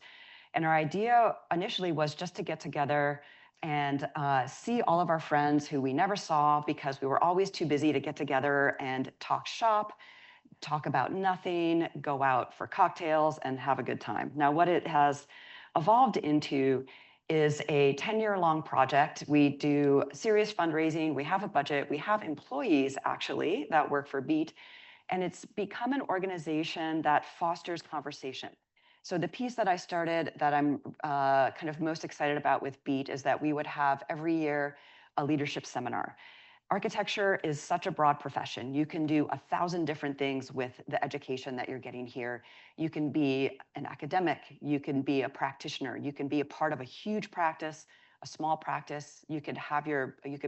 S3: And our idea initially was just to get together and see all of our friends who we never saw because we were always too busy to get together and talk shop, talk about nothing, go out for cocktails, and have a good time. Now, what it has evolved into is a 10-year-long project. We do serious fundraising. We have a budget. We have employees, actually, that work for BEAT. And it's become an organization that fosters conversation. So the piece that I started that I'm kind of most excited about with BEAT is that we would have every year a leadership seminar. Architecture is such a broad profession. You can do 1,000 different things with the education that you're getting here. You can be an academic, you can be a practitioner, you can be a part of a huge practice, a small practice, you could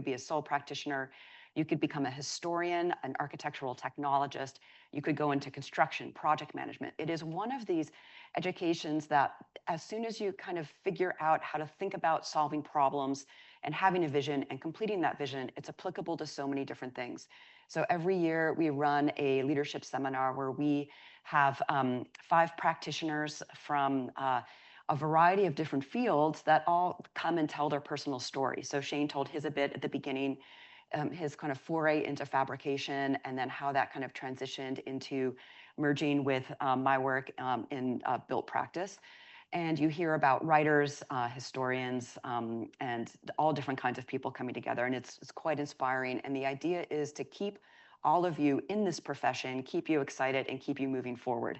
S3: be a sole practitioner, you could become a historian, an architectural technologist, you could go into construction, project management. It is one of these educations that as soon as you kind of figure out how to think about solving problems and having a vision and completing that vision, it's applicable to so many different things. So every year we run a leadership seminar where we have 5 practitioners from a variety of different fields that all come and tell their personal story. So Shane told his a bit at the beginning, his kind of foray into fabrication, and then how that kind of transitioned into merging with my work in built practice. And you hear about writers, historians, and all different kinds of people coming together. And it's quite inspiring. And the idea is to keep all of you in this profession, keep you excited, and keep you moving forward.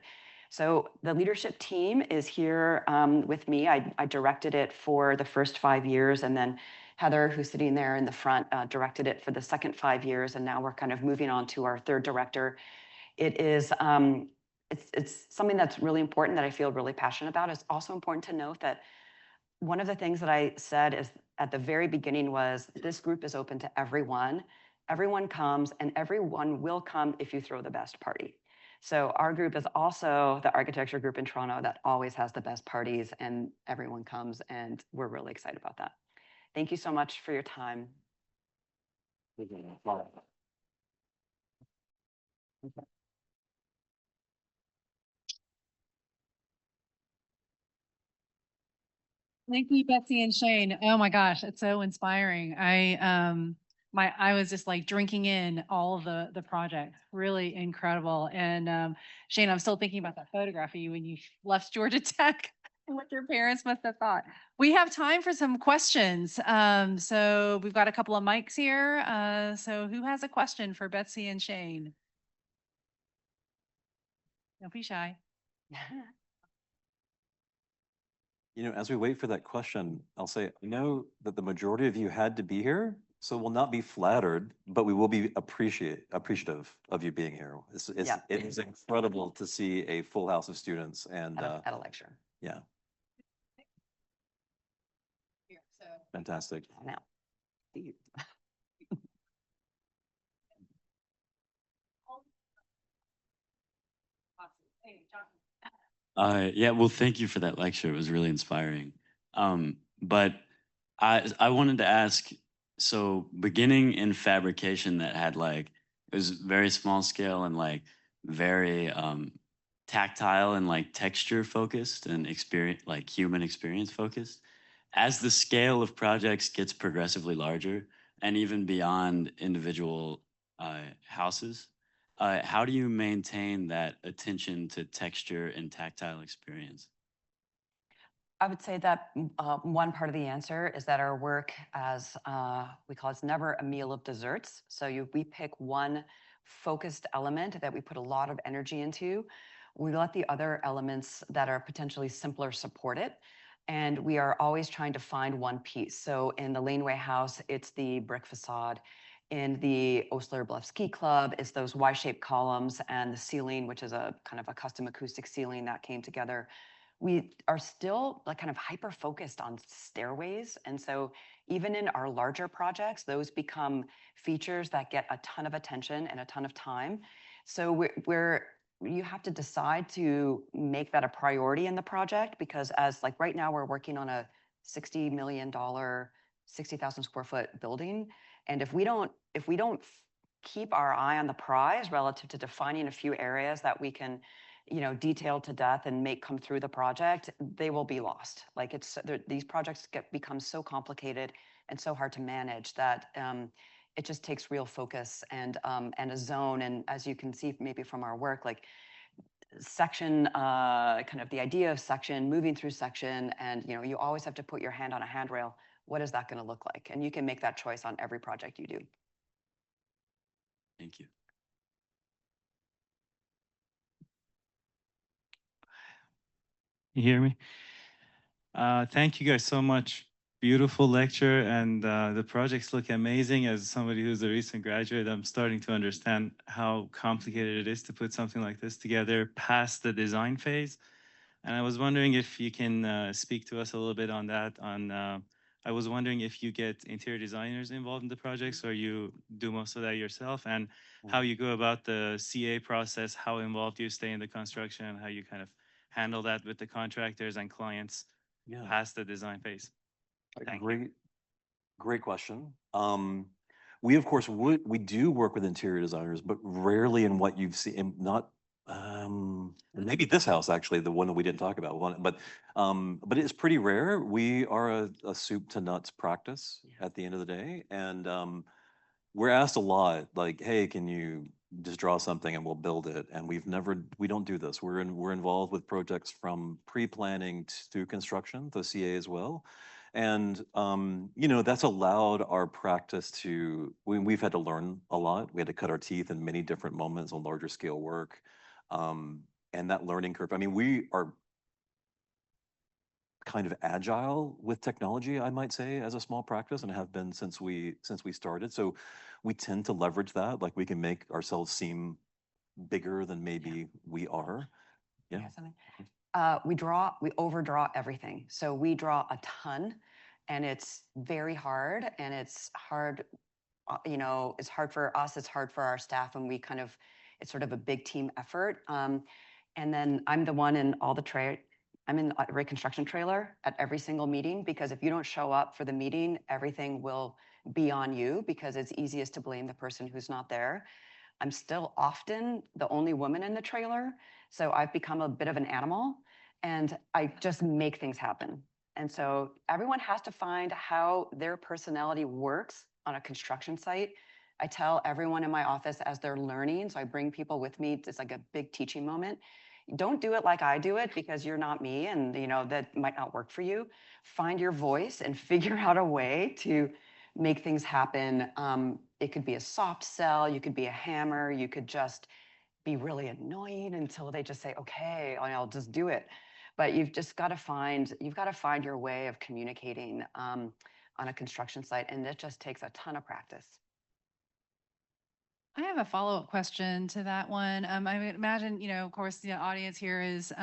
S3: So the leadership team is here with me. I directed it for the first 5 years, and then Heather, who's sitting there in the front, directed it for the second 5 years. And now we're kind of moving on to our 3rd director. It is it's something that's really important that I feel really passionate about. It's also important to note that one of the things that I said is at the very beginning was this group is open to everyone. Everyone comes, and everyone will come if you throw the best party. So our group is also the architecture group in Toronto that always has the best parties, and everyone comes, and we're really excited about that. Thank you so much for your time.
S1: Thank you, Betsy and Shane. Oh my gosh, it's so inspiring. I was just like drinking in all of the project. Really incredible. And Shane, I'm still thinking about that photograph of you when you left Georgia Tech and what your parents must have thought. We have time for some questions. So we've got a couple of mics here. So who has a question for Betsy and Shane? Don't be shy.
S2: You know, as we wait for that question, I'll say, I know that the majority of you had to be here, so we'll not be flattered, but we will be appreciative of you being here.
S3: Yeah.
S2: It is incredible to see a full house of students and
S3: At a lecture.
S2: yeah,
S1: Here, so.
S2: fantastic.
S3: Now.
S4: Yeah, well, thank you for that lecture. It was really inspiring. But I wanted to ask, so beginning in fabrication that had like, it was very small scale and like very tactile and like texture focused and experience, like human experience focused. As the scale of projects gets progressively larger and even beyond individual houses, how do you maintain that attention to texture and tactile experience?
S3: I would say that one part of the answer is that our work, as we call it's never a meal of desserts. So we pick one focused element that we put a lot of energy into. We let the other elements that are potentially simpler support it. And we are always trying to find one piece. So in the Laneway House, it's the brick facade. In the Osler Bluff Ski Club, it's those Y-shaped columns and the ceiling, which is a kind of a custom acoustic ceiling that came together. We are still like kind of hyper focused on stairways. And so even in our larger projects, those become features that get a ton of attention and a ton of time. So you have to decide to make that a priority in the project, because as like right now we're working on a $60 million, 60,000 square foot building. And if we don't keep our eye on the prize relative to defining a few areas that we can, detail to death and make come through the project, they will be lost. Like these projects become so complicated and so hard to manage that it just takes real focus and a zone. And as you can see, maybe from our work, like section, kind of the idea of section, moving through section, and you always have to put your hand on a handrail. What is that going to look like? And you can make that choice on every project you do.
S4: Thank you.
S5: You hear me? Thank you guys so much. Beautiful lecture, and the projects look amazing. As somebody who's a recent graduate, I'm starting to understand how complicated it is to put something like this together past the design phase. And I was wondering if you can speak to us a little bit on that. I was wondering if you get interior designers involved in the projects, or you do most of that yourself, and how you go about the CA process, how involved you stay in the construction, how you kind of handle that with the contractors and clients past the design phase.
S2: Great question. We of course we do work with interior designers, but rarely in what you've seen. Not maybe this house actually, the one that we didn't talk about. But it's pretty rare. We are a soup to nuts practice at the end of the day, and we're asked a lot, like, "Hey, can you just draw something and we'll build it?" And we don't do this. We're involved with projects from pre-planning to construction, the CA as well. And that's allowed our practice to, we've had to learn a lot. We had to cut our teeth in many different moments on larger scale work. And that learning curve, I mean, we are kind of agile with technology, I might say, as a small practice, and have been since we started. So we tend to leverage that. Like, we can make ourselves seem bigger than maybe we are. Yeah.
S3: We overdraw everything. So we draw a ton, and it's very hard, and it's hard, it's hard for us, it's hard for our staff, and it's sort of a big team effort. And then I'm the one in all the I'm in a reconstruction trailer at every single meeting, because if you don't show up for the meeting, everything will be on you, because it's easiest to blame the person who's not there. I'm still often the only woman in the trailer, so I've become a bit of an animal, and I just make things happen. And so everyone has to find how their personality works on a construction site. I tell everyone in my office as they're learning, so I bring people with me. It's like a big teaching moment. Don't do it like I do it, because you're not me, and that might not work for you. Find your voice and figure out a way to make things happen. It could be a soft sell, you could be a hammer, you could just be really annoying until they just say, okay, I'll just do it. But you've got to find your way of communicating on a construction site, and it just takes a ton of practice.
S1: I have a follow-up question to that one. I would imagine, of course, the audience here is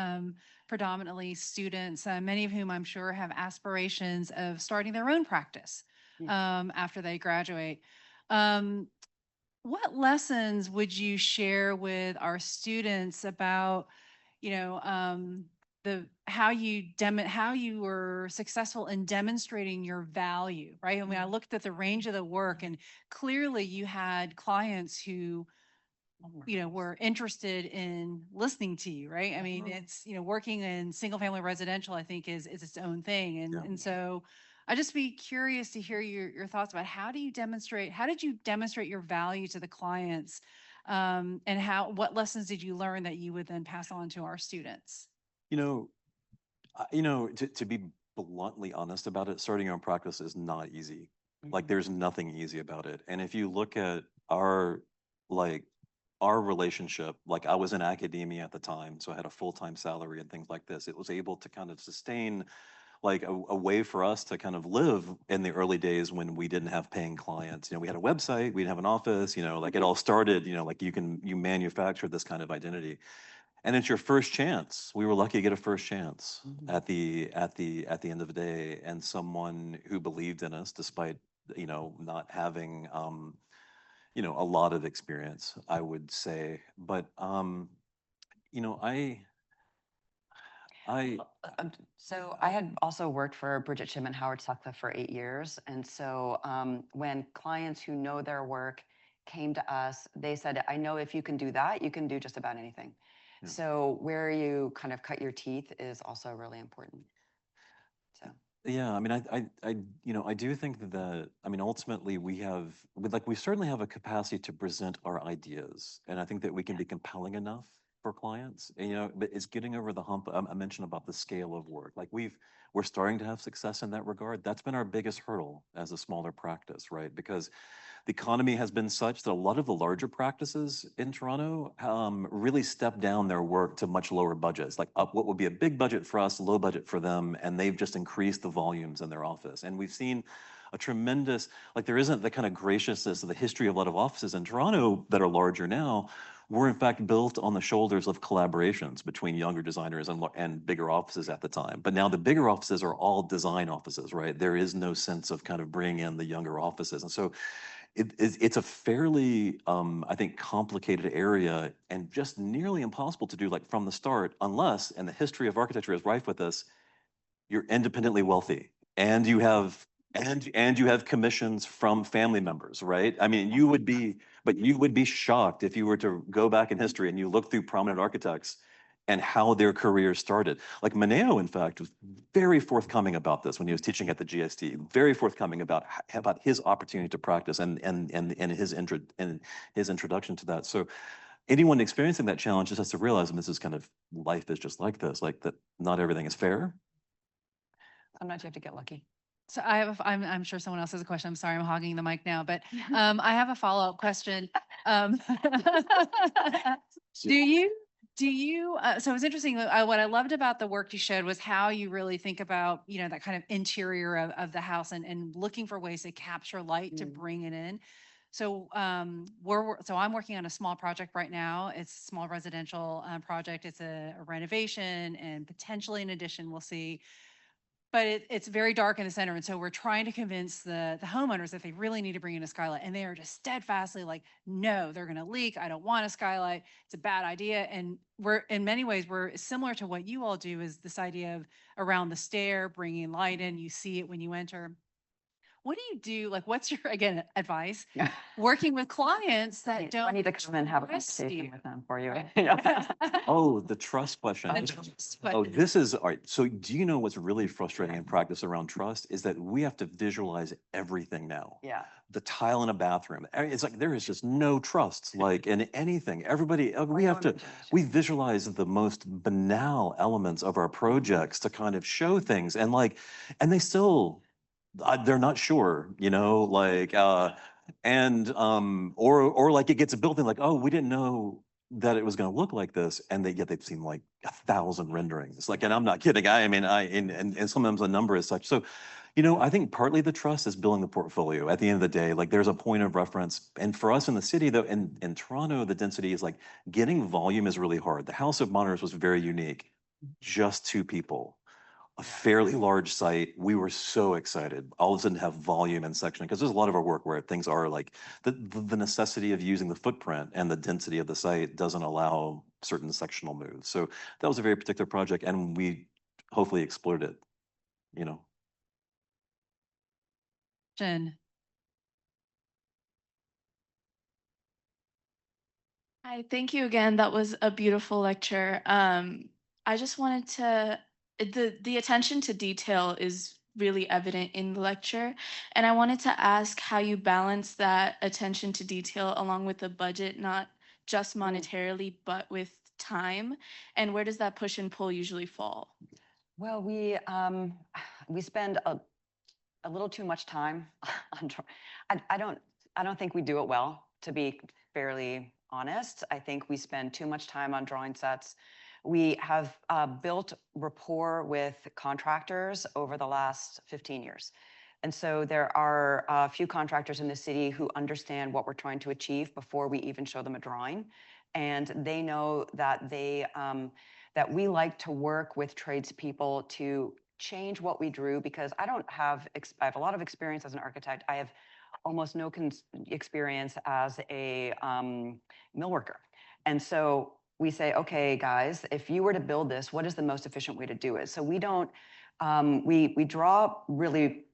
S1: predominantly students, many of whom I'm sure have aspirations of starting their own practice after they graduate. What lessons would you share with our students about, how you were successful in demonstrating your value, right? I mean, I looked at the range of the work, and clearly you had clients who, were interested in listening to you, right? I mean, it's, working in single family residential, I think is its own thing. And so I'd just be curious to hear your thoughts about how did you demonstrate your value to the clients And what lessons did you learn that you would then pass on to our students?
S2: You know, to be bluntly honest about it, starting your own practice is not easy. Like there's nothing easy about it. And if you look at like our relationship, like I was in academia at the time, so I had a full-time salary and things like this. It was able to kind of sustain like a way for us to kind of live in the early days when we didn't have paying clients. We had a website, we didn't have an office, like it all started, like you manufactured this kind of identity. And it's your first chance. We were lucky to get a first chance at the end of the day, and someone who believed in us despite not having a lot of experience, I would say. But you know, I
S3: So I had also worked for Bridget Shim and Howard Sutcliffe for 8 years. And so when clients who know their work came to us, they said, I know if you can do that, you can do just about anything.
S2: Yeah.
S3: So where you kind of cut your teeth is also really important. So.
S2: Yeah, I mean, I do think that, I mean, ultimately we certainly have a capacity to present our ideas, and I think that we can be compelling enough for clients. And, but it's getting over the hump. I mentioned about the scale of work. Like we're starting to have success in that regard. That's been our biggest hurdle as a smaller practice, right? Because the economy has been such that a lot of the larger practices in Toronto really step down their work to much lower budgets, like up what would be a big budget for us, low budget for them, and they've just increased the volumes in their office. And we've seen a tremendous, like there isn't the kind of graciousness of the history of a lot of offices in Toronto that are larger now, were in fact built on the shoulders of collaborations between younger designers and bigger offices at the time. But now the bigger offices are all design offices, right? There is no sense of kind of bringing in the younger offices. And so it's a fairly, I think, complicated area and just nearly impossible to do like from the start, unless, and the history of architecture is rife with this, you're independently wealthy and you have commissions from family members, right? I mean, you would be shocked if you were to go back in history and you look through prominent architects and how their careers started. Like Mineo, in fact, was very forthcoming about this when he was teaching at the GST, very forthcoming about his opportunity to practice and his introduction to that. So anyone experiencing that challenge just has to realize, and this is kind of, life is just like this, like that not everything is fair.
S3: Sometimes you have to get lucky.
S1: So I'm sure someone else has a question. I'm sorry, I'm hogging the mic now, but I have a follow-up question. Do you, so it's interesting, what I loved about the work you showed was how you really think about, that kind of interior of the house and looking for ways to capture light to bring it in. So I'm working on a small project right now. It's a small residential project. It's a renovation and potentially an addition, we'll see. But it's very dark in the center. And so we're trying to convince the homeowners that they really need to bring in a skylight. And they are just steadfastly like, no, they're going to leak. I don't want a skylight. It's a bad idea. And in many ways, we're similar to what you all do, is this idea of around the stair, bringing light in. You see it when you enter. What do you do? Like, what's your, again, advice?
S3: Yeah.
S1: Working with clients that
S3: I
S1: don't
S3: need to come and have a
S1: trust
S3: conversation
S1: you.
S3: with them for you.
S2: Oh, the trust question. Oh, this is, all right. So do you know what's really frustrating in practice around trust is that we have to visualize everything now.
S3: Yeah.
S2: The tile in a bathroom. It's like there is just no trust, like in anything. Everybody, we visualize the most banal elements of our projects to kind of show things, and they still, they're not sure, like, or like it gets a building like, oh, we didn't know that it was going to look like this, and yet they've seen like 1,000 renderings. Like, and I'm not kidding. And sometimes the number is such. So, I think partly the trust is building the portfolio. At the end of the day, like there's a point of reference. And for us in the city, though, in Toronto, the density is like getting volume is really hard. The House of Monitors was very unique. Just 2 people, a fairly large site. We were so excited all of a sudden to have volume and section, because there's a lot of our work where things are like the necessity of using the footprint and the density of the site doesn't allow certain sectional moves. So that was a very particular project, and we hopefully explored it,
S1: Jen.
S6: Hi, thank you again. That was a beautiful lecture. I just wanted to, the attention to detail is really evident in the lecture, and I wanted to ask how you balance that attention to detail along with the budget not just monetarily, but with time? And where does that push and pull usually fall?
S3: Well, we spend a little too much time on. I don't think we do it well, to be fairly honest. I think we spend too much time on drawing sets. We have built rapport with contractors over the last 15 years. And so there are a few contractors in the city who understand what we're trying to achieve before we even show them a drawing. And they know that that we like to work with tradespeople to change what we drew, because I have a lot of experience as an architect. I have almost no experience as a mill worker. And so we say, okay, guys, if you were to build this, what is the most efficient way to do it? So we don't, we draw really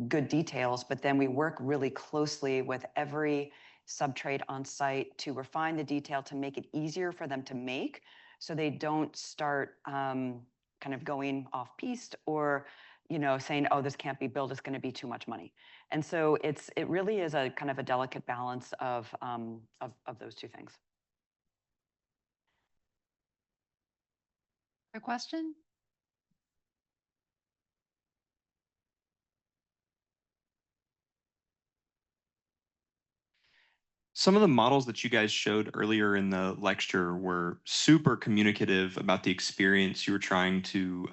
S3: good details, but then we work really closely with every subtrade on site to refine the detail to make it easier for them to make, so they don't start kind of going off piste, or saying, oh, this can't be built, it's going to be too much money. And so it really is a kind of a delicate balance of those two things.
S1: A question?
S7: Some of the models that you guys showed earlier in the lecture were super communicative about the experience you were trying to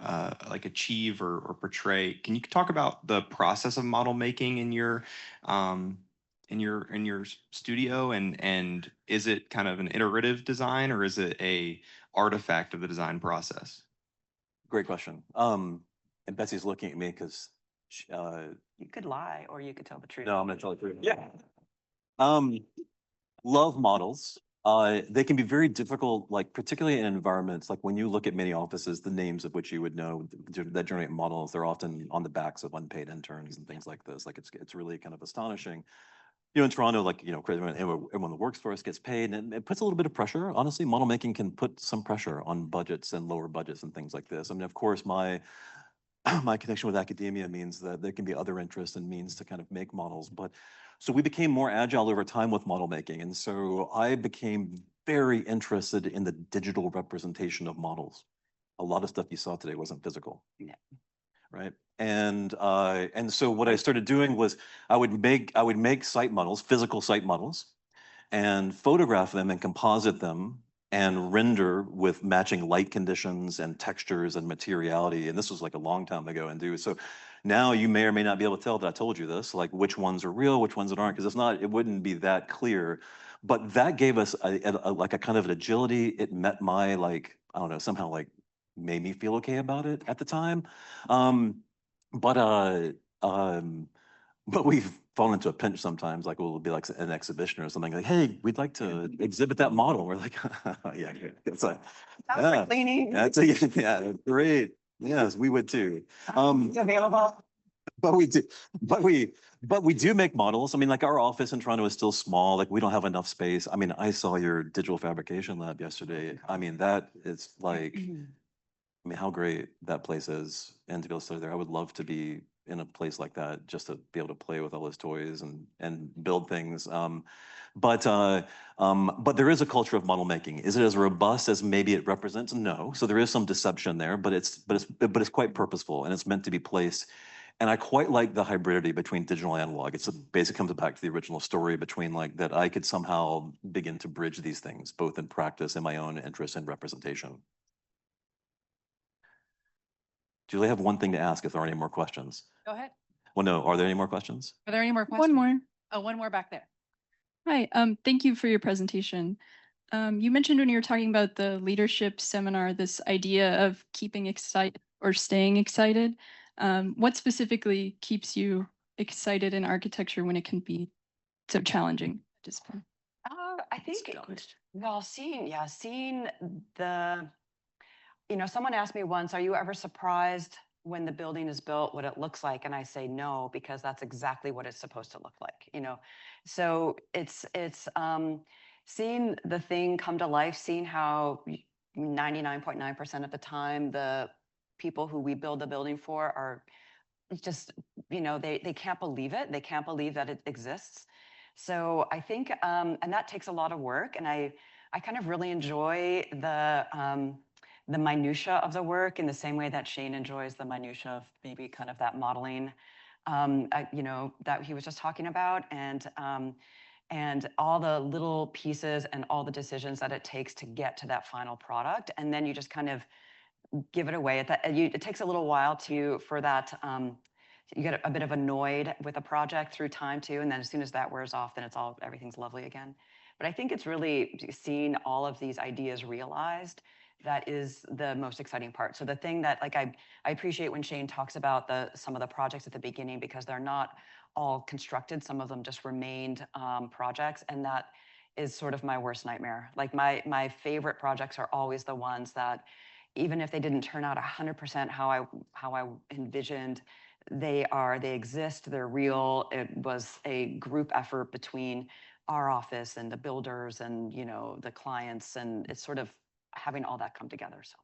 S7: like achieve or portray. Can you talk about the process of model making in your studio, and is it kind of an iterative design, or is it a artifact of the design process?
S2: Great question. And Betsy's looking at me because
S3: You could lie, or you could tell the truth.
S2: no, I'm gonna tell the truth. Yeah. Love models. They can be very difficult, like particularly in environments like when you look at many offices, the names of which you would know that generate models, they're often on the backs of unpaid interns and things like this. Like it's really kind of astonishing. In Toronto, like everyone that works for us gets paid, and it puts a little bit of pressure. Honestly, model making can put some pressure on budgets and lower budgets and things like this. I mean, of course, my connection with academia means that there can be other interests and means to kind of make models. But so we became more agile over time with model making. And so I became very interested in the digital representation of models. A lot of stuff you saw today wasn't physical.
S3: Yeah.
S2: Right. And so what I started doing was I would make site models, physical site models, and photograph them and composite them and render with matching light conditions and textures and materiality. And this was like a long time ago, and do so now you may or may not be able to tell that I told you this, like which ones are real, which ones aren't, because it wouldn't be that clear. But that gave us like a kind of an agility. It met my, like, I don't know, somehow like made me feel okay about it at the time. But we've fallen into a pinch sometimes, like we'll be like an exhibition or something, like, hey, we'd like to exhibit that model. We're like, yeah, it's like, yeah,
S3: cleaning.
S2: yeah, great. Yes, we would too.
S3: It's available.
S2: But we do make models. I mean, like our office in Toronto is still small. Like we don't have enough space. I mean, I saw your digital fabrication lab yesterday. I mean, that is like, I mean, how great that place is, and to be able to study there. I would love to be in a place like that, just to be able to play with all those toys and build things. But there is a culture of model making. Is it as robust as maybe it represents? No. So there is some deception there, but it's quite purposeful, and it's meant to be placed. And I quite like the hybridity between digital and analog. It's basically comes back to the original story between like that I could somehow begin to bridge these things, both in practice and my own interest in representation. Julie, I have one thing to ask if there are any more questions.
S1: Go ahead.
S2: Well, no, are there any more questions?
S1: Are there any more questions?
S8: One more.
S1: Oh, one more back there.
S8: Hi, thank you for your presentation. You mentioned when you were talking about the leadership seminar, this idea of keeping excited or staying excited. What specifically keeps you excited in architecture when it can be so challenging at this point?
S3: I think, well, seeing the, someone asked me once, are you ever surprised when the building is built, what it looks like? And I say no, because that's exactly what it's supposed to look like, So it's seeing the thing come to life, seeing how 99.9% of the time, the people who we build the building for are just, they can't believe it. They can't believe that it exists. So I think, and that takes a lot of work, and I kind of really enjoy the minutia of the work in the same way that Shane enjoys the minutia of maybe kind of that modeling, you know, that he was just talking about, and all the little pieces and all the decisions that it takes to get to that final product, and then you just kind of give it away. It takes a little while for that. You get a bit of annoyed with a project through time too, and then as soon as that wears off, then everything's lovely again. But I think it's really seeing all of these ideas realized that is the most exciting part. So the thing that, like, I appreciate when Shane talks about some of the projects at the beginning, because they're not all constructed. Some of them just remained projects, and that is sort of my worst nightmare. Like my favorite projects are always the ones that, even if they didn't turn out 100% how I envisioned, they exist, they're real. It was a group effort between our office and the builders and, you know, the clients, and it's sort of having all that come together. So.